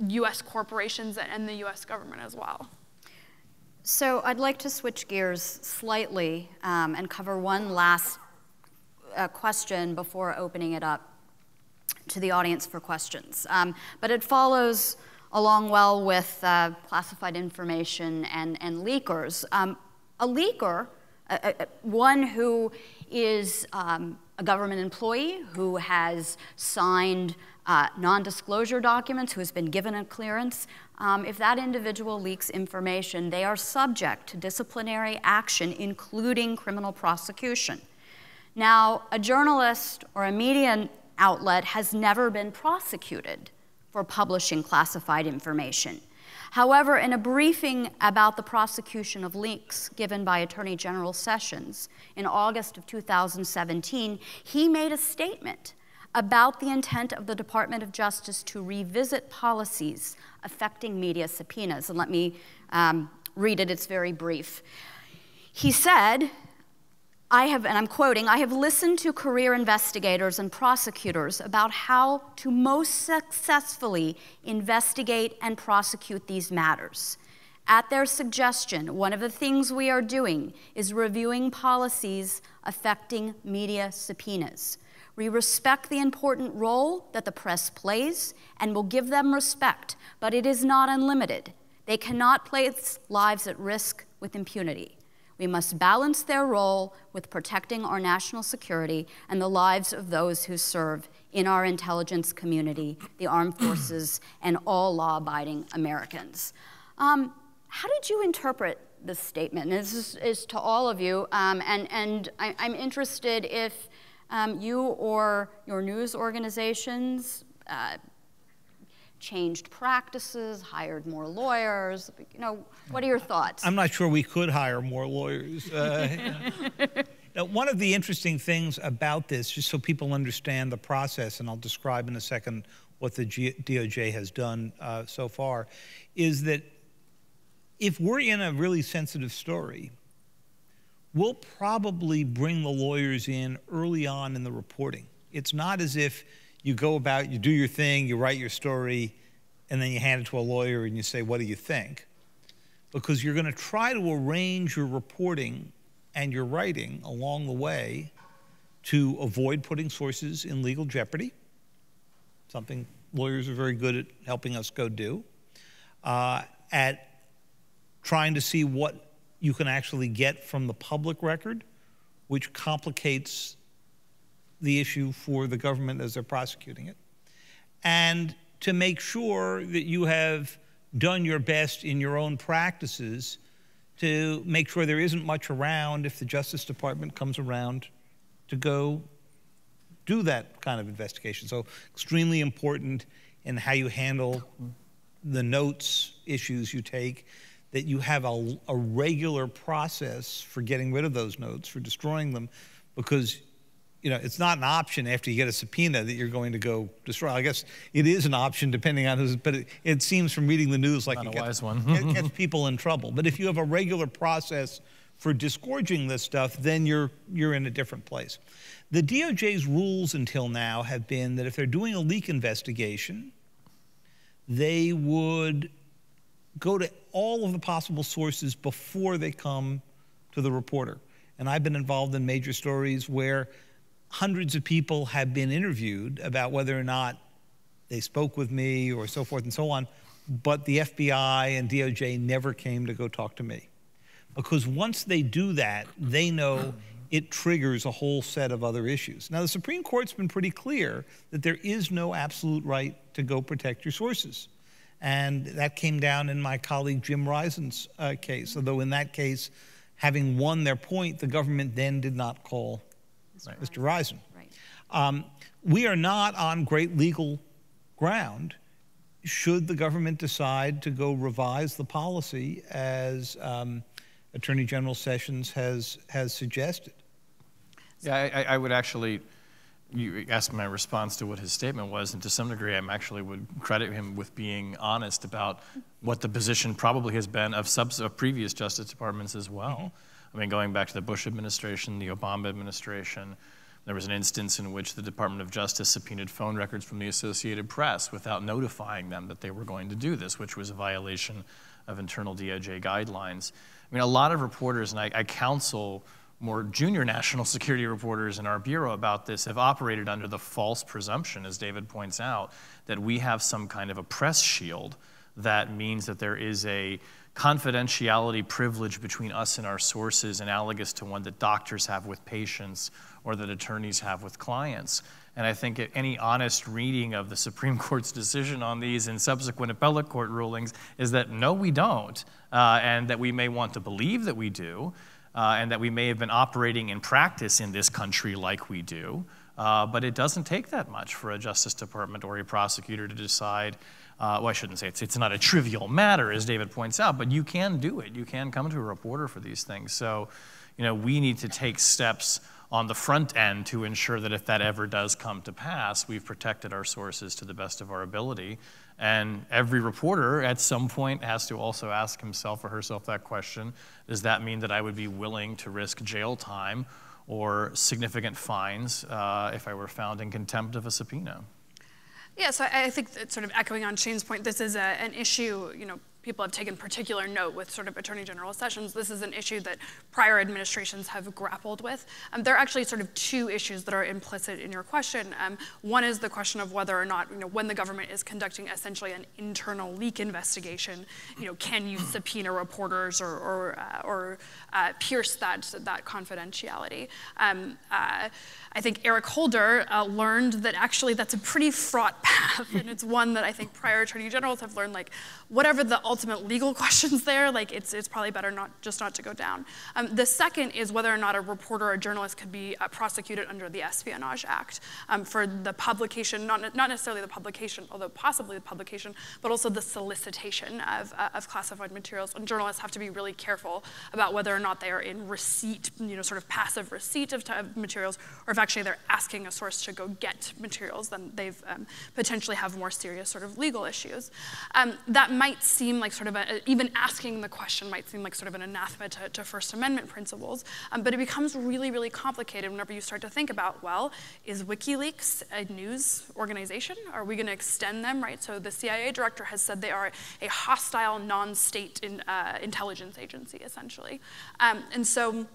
U.S. corporations and the U.S. government as well. So I'd like to switch gears slightly and cover one last question before opening it up to the audience for questions. But it follows along well with classified information and leakers. A leaker, one who is a government employee who has signed non-disclosure documents, who has been given a clearance, if that individual leaks information, they are subject to disciplinary action, including criminal prosecution. Now, a journalist or a media outlet has never been prosecuted for publishing classified information. However, in a briefing about the prosecution of leaks given by Attorney General Sessions in August of 2017, he made a statement about the intent of the Department of Justice to revisit policies affecting media subpoenas. And let me read it, it's very brief. He said, and I'm quoting, "I have listened to career investigators and prosecutors about how to most successfully investigate and prosecute these matters. At their suggestion, one of the things we are doing is reviewing policies affecting media subpoenas. We respect the important role that the press plays and will give them respect, but it is not unlimited. They cannot place lives at risk with impunity. We must balance their role with protecting our national security and the lives of those who serve in our intelligence community, the armed forces, and all law-abiding Americans." How did you interpret this statement? And this is to all of you, and I'm interested if you or your news organizations changed practices, hired more lawyers. What are your thoughts? I'm not sure we could hire more lawyers. Now, one of the interesting things about this, just so people understand the process, and I'll describe in a second what the DOJ has done so far, is that if we're in a really sensitive story, we'll probably bring the lawyers in early on in the reporting. It's not as if you go about, you do your thing, you write your story, and then you hand it to a lawyer and you say, what do you think? Because you're going to try to arrange your reporting and your writing along the way to avoid putting sources in legal jeopardy, something lawyers are very good at helping us go do, at trying to see what you can actually get from the public record, which complicates the issue for the government as they're prosecuting it, and to make sure that you have done your best in your own practices to make sure there isn't much around if the Justice Department comes around to go do that kind of investigation. So extremely important in how you handle the notes issues you take, that you have a regular process for getting rid of those notes, for destroying them, because it's not an option after you get a subpoena that you're going to go destroy. I guess it is an option depending on who's, but it seems from reading the news like not it a wise one. it gets people in trouble. But if you have a regular process for disgorging this stuff, then you're in a different place. The DOJ's rules until now have been that if they're doing a leak investigation, they would go to all of the possible sources before they come to the reporter. And I've been involved in major stories where hundreds of people have been interviewed about whether or not they spoke with me or so forth and so on, but the FBI and DOJ never came to go talk to me. Because once they do that, they know it triggers a whole set of other issues. Now, the Supreme Court's been pretty clear that there is no absolute right to go protect your sources. And that came down in my colleague Jim Risen's case, although in that case, having won their point, the government then did not call Mr. Risen. Right. We are not on great legal ground should the government decide to go revise the policy as Attorney General Sessions has suggested. Yeah, I would actually, you asked my response to what his statement was, and to some degree I actually would credit him with being honest about what the position probably has been of previous Justice Departments as well. Mm-hmm. I mean, going back to the Bush administration, the Obama administration, there was an instance in which the Department of Justice subpoenaed phone records from the Associated Press without notifying them that they were going to do this, which was a violation of internal DOJ guidelines. I mean, a lot of reporters, and I counsel more junior national security reporters in our bureau about this, have operated under the false presumption, as David points out, that we have some kind of a press shield that means that there is a confidentiality privilege between us and our sources analogous to one that doctors have with patients or that attorneys have with clients. And I think any honest reading of the Supreme Court's decision on these and subsequent appellate court rulings is that no, we don't, and that we may want to believe that we do, and that we may have been operating in practice in this country like we do, but it doesn't take that much for a Justice Department or a prosecutor to decide well, I shouldn't say it's not a trivial matter, as David points out, but you can do it. You can come to a reporter for these things. So, we need to take steps on the front end to ensure that if that ever does come to pass, we've protected our sources to the best of our ability. And every reporter at some point has to also ask himself or herself that question: does that mean that I would be willing to risk jail time or significant fines if I were found in contempt of a subpoena? Yeah, so I think that sort of echoing on Shane's point, this is an issue, people have taken particular note with sort of Attorney General Sessions. This is an issue that prior administrations have grappled with. There are actually sort of two issues that are implicit in your question. One is the question of whether or not, when the government is conducting essentially an internal leak investigation, can you subpoena reporters or pierce that confidentiality? I think Eric Holder learned that actually that's a pretty fraught path, and it's one that I think prior attorney generals have learned, like, whatever the ultimate legal questions there, like, it's probably better not to go down. The second is whether or not a reporter or a journalist could be prosecuted under the Espionage Act for the publication, not necessarily the publication, although possibly the publication, but also the solicitation of classified materials. And journalists have to be really careful about whether or not they are in receipt, sort of passive receipt of materials, or if actually they're asking a source to go get materials, then they've potentially have more serious sort of legal issues. That might seem like sort of even asking the question might seem like sort of an anathema to First Amendment principles, but it becomes really, really complicated whenever you start to think about, well, is WikiLeaks a news organization? Are we going to extend them, right? So the CIA director has said they are a hostile, non-state intelligence agency, essentially. And so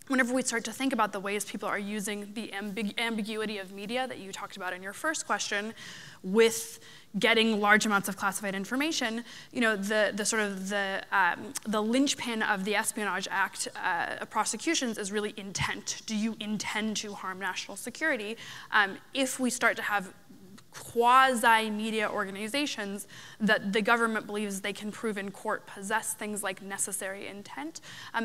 whenever we start to think about the ways people are using the ambiguity of media that you talked about in your first question with getting large amounts of classified information, the linchpin of the Espionage Act prosecutions is really intent. Do you intend to harm national security? If we start to have quasi-media organizations that the government believes they can prove in court possess things like necessary intent,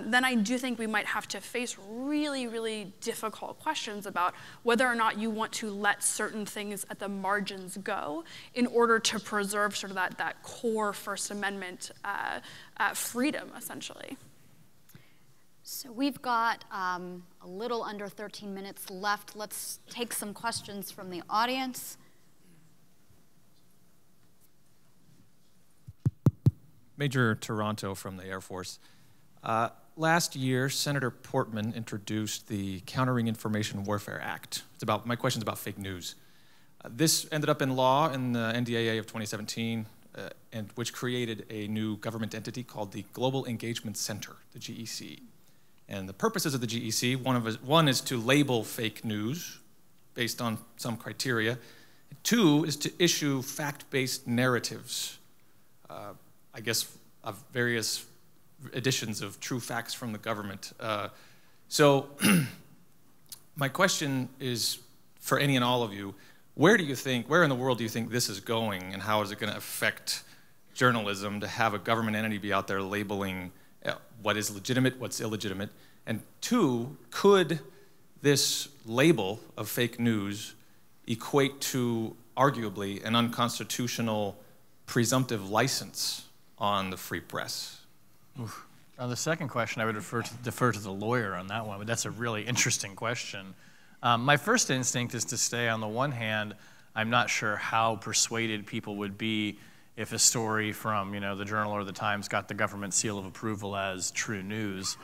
then I do think we might have to face really, really difficult questions about whether or not you want to let certain things at the margins go in order to preserve sort of that core First Amendment freedom, essentially. So we've got a little under 13 minutes left. Let's take some questions from the audience. Major Toronto from the Air Force. Last year, Senator Portman introduced the Countering Information Warfare Act. My question's about fake news. This ended up in law in the NDAA of 2017, which created a new government entity called the Global Engagement Center, the GEC. And the purposes of the GEC, one is to label fake news based on some criteria. Two is to issue fact-based narratives, I guess, of various editions of true facts from the government. So my question is for any and all of you, where in the world do you think this is going, and how is it going to affect journalism to have a government entity be out there labeling what is legitimate, what's illegitimate? And two, could this label of fake news equate to arguably an unconstitutional presumptive license on the free press? Oof. On the second question, I would defer to the lawyer on that one, but that's a really interesting question. My first instinct is to say, on the one hand, I'm not sure how persuaded people would be if a story from the Journal or the Times got the government seal of approval as true news,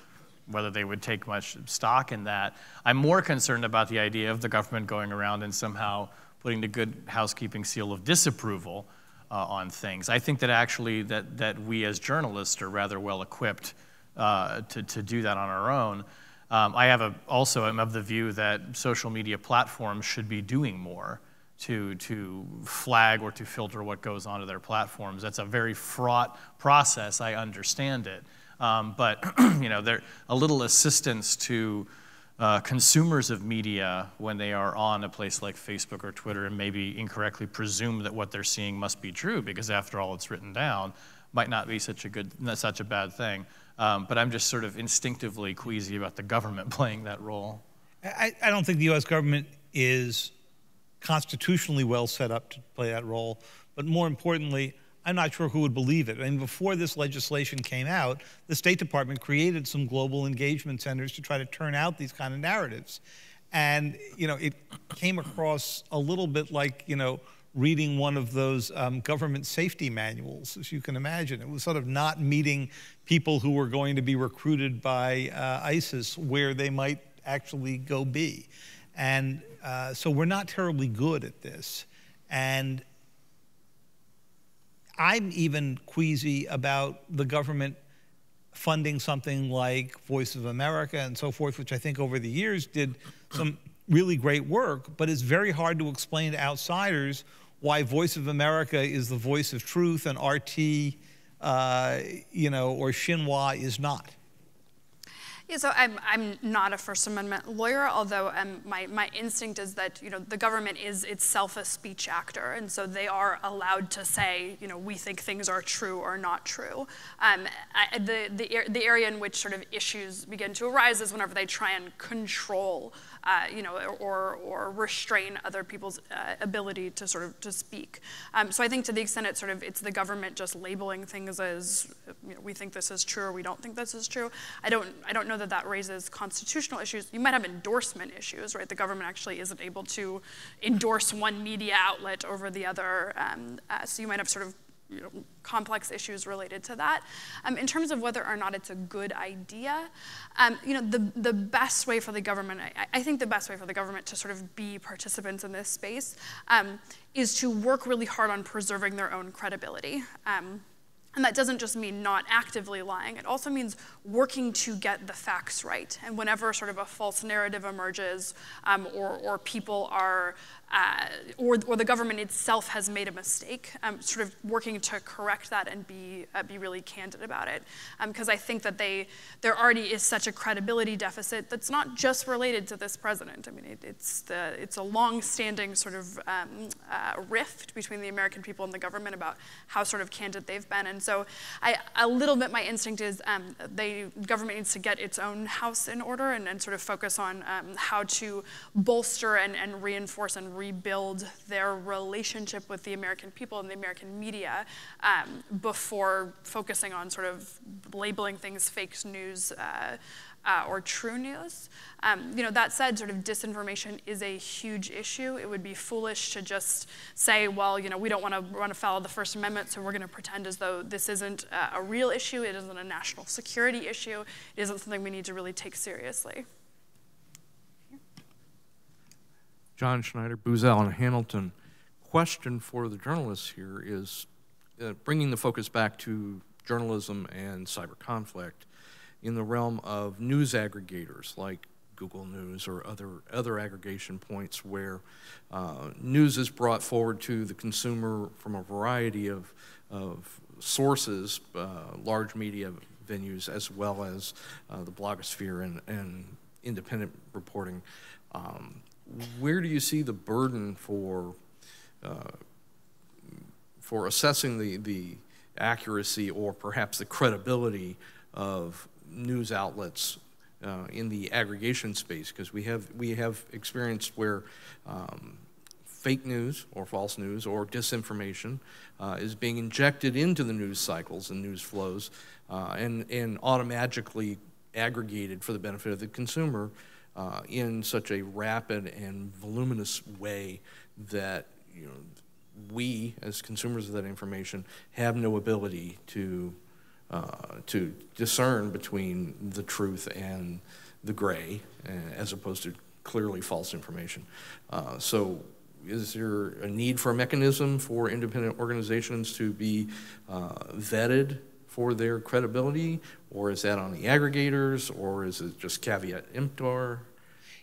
whether they would take much stock in that. I'm more concerned about the idea of the government going around and somehow putting the good housekeeping seal of disapproval on things. I think that actually that we as journalists are rather well equipped to do that on our own. I also am of the view that social media platforms should be doing more to flag or to filter what goes onto their platforms. That's a very fraught process, I understand it. But there a little assistance to consumers of media when they are on a place like Facebook or Twitter and maybe incorrectly presume that what they're seeing must be true because after all it's written down, might not be such a bad thing. But I'm just sort of instinctively queasy about the government playing that role. I don't think the U.S. government is constitutionally well set up to play that role, but more importantly, I'm not sure who would believe it. I mean, before this legislation came out, the State Department created some global engagement centers to try to turn out these kind of narratives. And, it came across a little bit like, reading one of those government safety manuals, as you can imagine. It was sort of not meeting people who were going to be recruited by ISIS where they might actually go be. And so we're not terribly good at this. And I'm even queasy about the government funding something like Voice of America and so forth, which I think over the years did some really great work, but it's very hard to explain to outsiders why Voice of America is the voice of truth and RT, or Xinhua is not. Yeah, so I'm not a First Amendment lawyer, although my instinct is that the government is itself a speech actor, and so they are allowed to say we think things are true or not true. The area in which sort of issues begin to arise is whenever they try and control or restrain other people's ability to sort of to speak. So I think to the extent it's the government just labeling things as we think this is true or we don't think this is true. I don't know that raises constitutional issues. You might have endorsement issues, right? The government actually isn't able to endorse one media outlet over the other, so you might have sort of complex issues related to that. In terms of whether or not it's a good idea, the best way for the government, I think the best way for the government to sort of be participants in this space is to work really hard on preserving their own credibility. And that doesn't just mean not actively lying. It also means working to get the facts right. And whenever sort of a false narrative emerges, or people are, or the government itself has made a mistake, sort of working to correct that and be really candid about it. Because I think that there already is such a credibility deficit that's not just related to this president. I mean, it's a long-standing sort of rift between the American people and the government about how sort of candid they've been. And so a little bit my instinct is the government needs to get its own house in order and sort of focus on how to bolster and reinforce and rebuild their relationship with the American people and the American media before focusing on sort of labeling things fake news or true news. That said, sort of disinformation is a huge issue. It would be foolish to just say, well, we don't want to run afoul of the First Amendment, so we're going to pretend as though this isn't a real issue. It isn't a national security issue. It isn't something we need to really take seriously. John Schneider, Booz Allen Hamilton. Question for the journalists here is bringing the focus back to journalism and cyber conflict in the realm of news aggregators like Google News or other aggregation points where news is brought forward to the consumer from a variety of sources, large media venues, as well as the blogosphere and independent reporting. Where do you see the burden for assessing the accuracy or perhaps the credibility of news outlets in the aggregation space? Because we have experienced where fake news or false news or disinformation is being injected into the news cycles and news flows and automatically aggregated for the benefit of the consumer in such a rapid and voluminous way that we, as consumers of that information, have no ability to discern between the truth and the gray, as opposed to clearly false information. So is there a need for a mechanism for independent organizations to be vetted for their credibility, or is that on the aggregators, or is it just caveat emptor?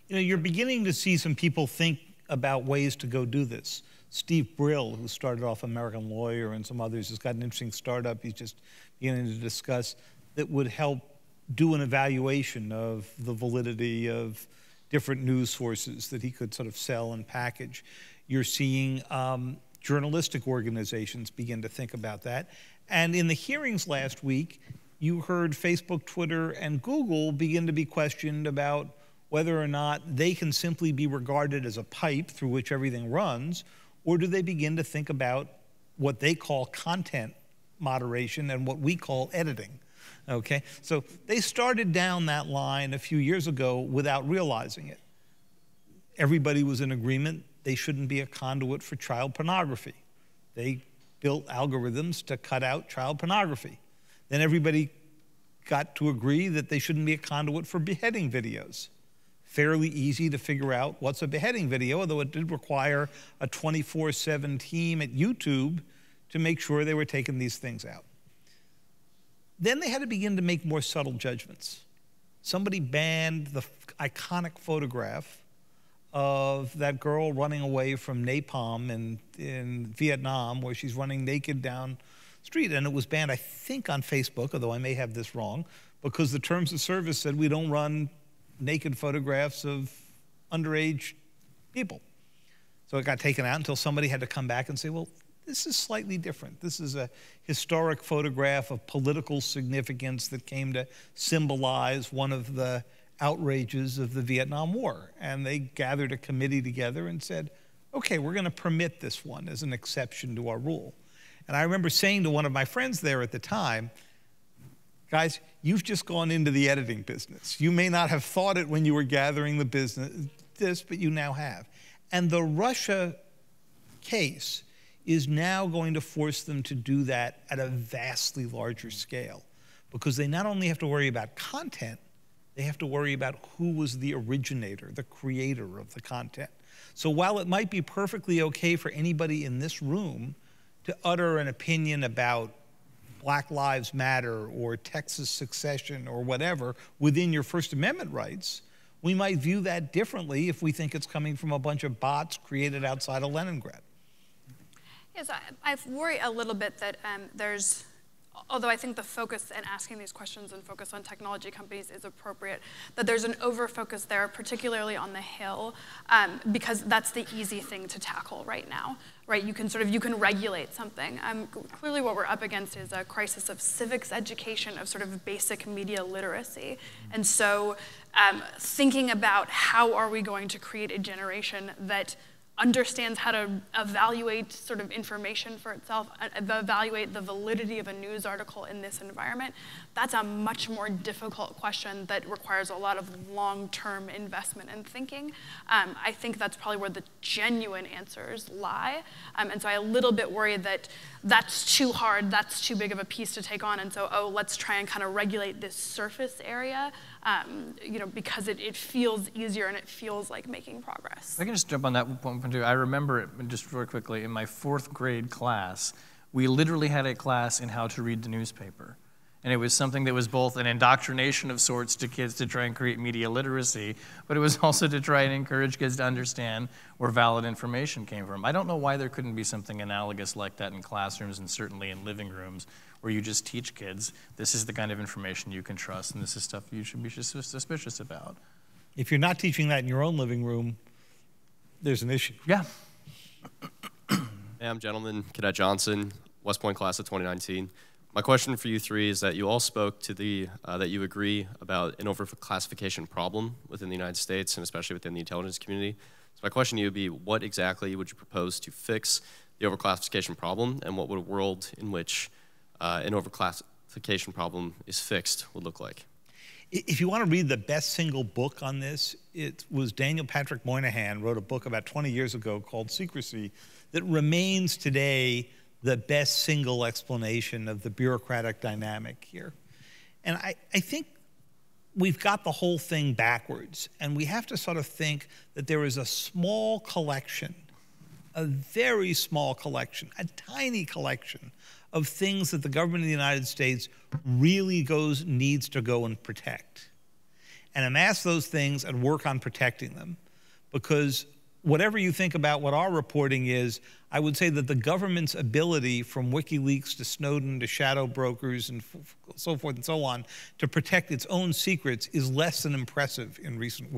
You're beginning to see some people think about ways to go do this. Steve Brill, who started off American Lawyer, and some others, has got an interesting startup he's just beginning to discuss that would help do an evaluation of the validity of different news sources that he could sort of sell and package. You're seeing journalistic organizations begin to think about that. And in the hearings last week, you heard Facebook, Twitter, and Google begin to be questioned about whether or not they can simply be regarded as a pipe through which everything runs, or do they begin to think about what they call content moderation and what we call editing. Okay, so they started down that line a few years ago without realizing it. Everybody was in agreement they shouldn't be a conduit for child pornography. They built algorithms to cut out child pornography. Then everybody got to agree that they shouldn't be a conduit for beheading videos. Fairly easy to figure out what's a beheading video, although it did require a 24/7 team at YouTube to make sure they were taking these things out. Then they had to begin to make more subtle judgments. Somebody banned the iconic photograph of that girl running away from napalm in Vietnam, where she's running naked down the street. And it was banned, I think, on Facebook, although I may have this wrong, because the terms of service said we don't run naked photographs of underage people. So it got taken out until somebody had to come back and say, well, this is slightly different. This is a historic photograph of political significance that came to symbolize one of the outrages of the Vietnam War. And they gathered a committee together and said, okay, we're going to permit this one as an exception to our rule. And I remember saying to one of my friends there at the time, guys, you've just gone into the editing business. You may not have thought it when you were gathering this, but you now have. And the Russia case is now going to force them to do that at a vastly larger scale, because they not only have to worry about content, they have to worry about who was the originator, the creator of the content. So while it might be perfectly okay for anybody in this room to utter an opinion about Black Lives Matter or Texas secession or whatever within your First Amendment rights, we might view that differently if we think it's coming from a bunch of bots created outside of Leningrad. Yes, I worry a little bit that there's, although I think the focus in asking these questions and focus on technology companies is appropriate, that there's an over-focus there, particularly on the Hill, because that's the easy thing to tackle right now, right? You can regulate something. Clearly what we're up against is a crisis of civics education, of sort of basic media literacy. And so thinking about how are we going to create a generation that understands how to evaluate sort of information for itself, evaluate the validity of a news article in this environment, that's a much more difficult question that requires a lot of long-term investment and thinking. I think that's probably where the genuine answers lie. And so I a little bit worry that that's too hard, that's too big of a piece to take on, and so, oh, let's try and kind of regulate this surface area, because it feels easier and it feels like making progress. I can just jump on that one too. I remember it just very quickly. In my 4th grade class, we literally had a class in how to read the newspaper. And it was something that was both an indoctrination of sorts to kids to try and create media literacy, but it was also to try and encourage kids to understand where valid information came from. I don't know why there couldn't be something analogous like that in classrooms and certainly in living rooms, where you just teach kids, this is the kind of information you can trust and this is stuff you should be suspicious about. If you're not teaching that in your own living room, there's an issue. Yeah. Hey, I'm Gentleman Cadet Johnson, West Point class of 2019. My question for you three is that you all spoke to that you agree about an overclassification problem within the United States and especially within the intelligence community. So my question to you would be, what exactly would you propose to fix the overclassification problem, and what would a world in which an overclassification problem is fixed would look like? If you want to read the best single book on this, it was Daniel Patrick Moynihan wrote a book about 20 years ago called Secrecy that remains today the best single explanation of the bureaucratic dynamic here. And I think we've got the whole thing backwards, and we have to sort of think that there is a small collection, a very small collection, a tiny collection of things that the government of the United States really needs to go and protect, and amass those things and work on protecting them. Because whatever you think about what our reporting is, I would say that the government's ability, from WikiLeaks to Snowden to shadow brokers and so forth and so on, to protect its own secrets is less than impressive in recent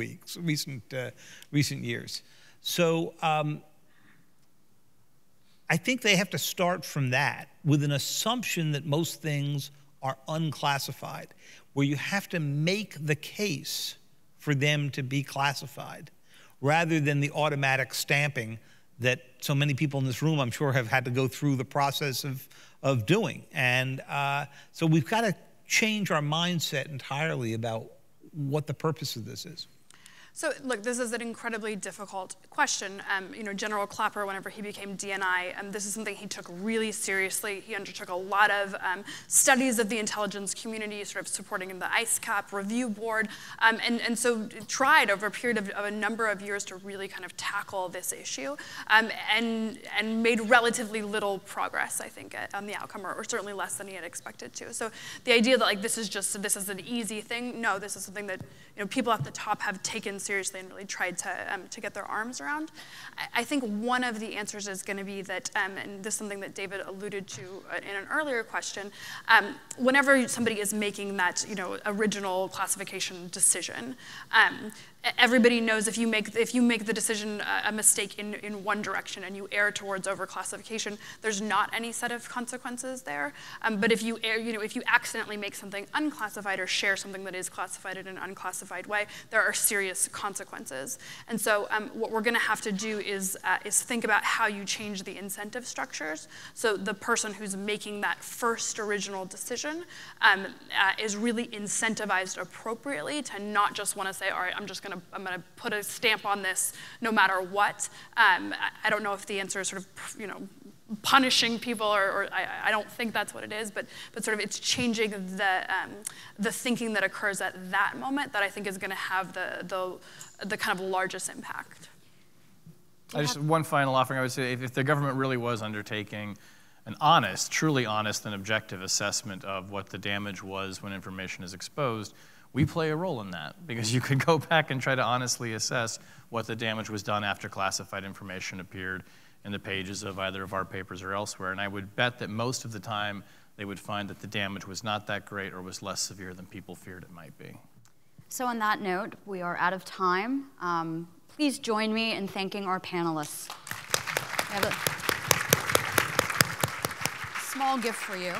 years. So I think they have to start from that, with an assumption that most things are unclassified, where you have to make the case for them to be classified, rather than the automatic stamping that so many people in this room, I'm sure, have had to go through the process of doing. And so we've got to change our mindset entirely about what the purpose of this is. So look, this is an incredibly difficult question. You know, General Clapper, whenever he became DNI, this is something he took really seriously. He undertook a lot of studies of the intelligence community, sort of supporting the ISCAP review board, and so tried over a period of a number of years to really kind of tackle this issue, and made relatively little progress, I think, on the outcome, or certainly less than he had expected to. So the idea that like this is an easy thing, no, this is something that people at the top have taken seriously and really tried to get their arms around. I think one of the answers is going to be that, and this is something that David alluded to in an earlier question, whenever somebody is making that original classification decision, everybody knows if you make the decision a mistake in one direction and you err towards overclassification, there's not any set of consequences there. But if you if you accidentally make something unclassified or share something that is classified in an unclassified way, there are serious consequences. And so what we're going to have to do is think about how you change the incentive structures. So the person who's making that first original decision is really incentivized appropriately to not just want to say, all right, I'm going to put a stamp on this no matter what. I don't know if the answer is sort of, punishing people, or I don't think that's what it is, but sort of it's changing the thinking that occurs at that moment that I think is going to have the kind of largest impact. One final offering, I would say, if the government really was undertaking an honest, truly honest and objective assessment of what the damage was when information is exposed, we play a role in that, because you could go back and try to honestly assess what the damage was done after classified information appeared in the pages of either of our papers or elsewhere. And I would bet that most of the time they would find that the damage was not that great or was less severe than people feared it might be. So on that note, we are out of time. Please join me in thanking our panelists. I have a small gift for you.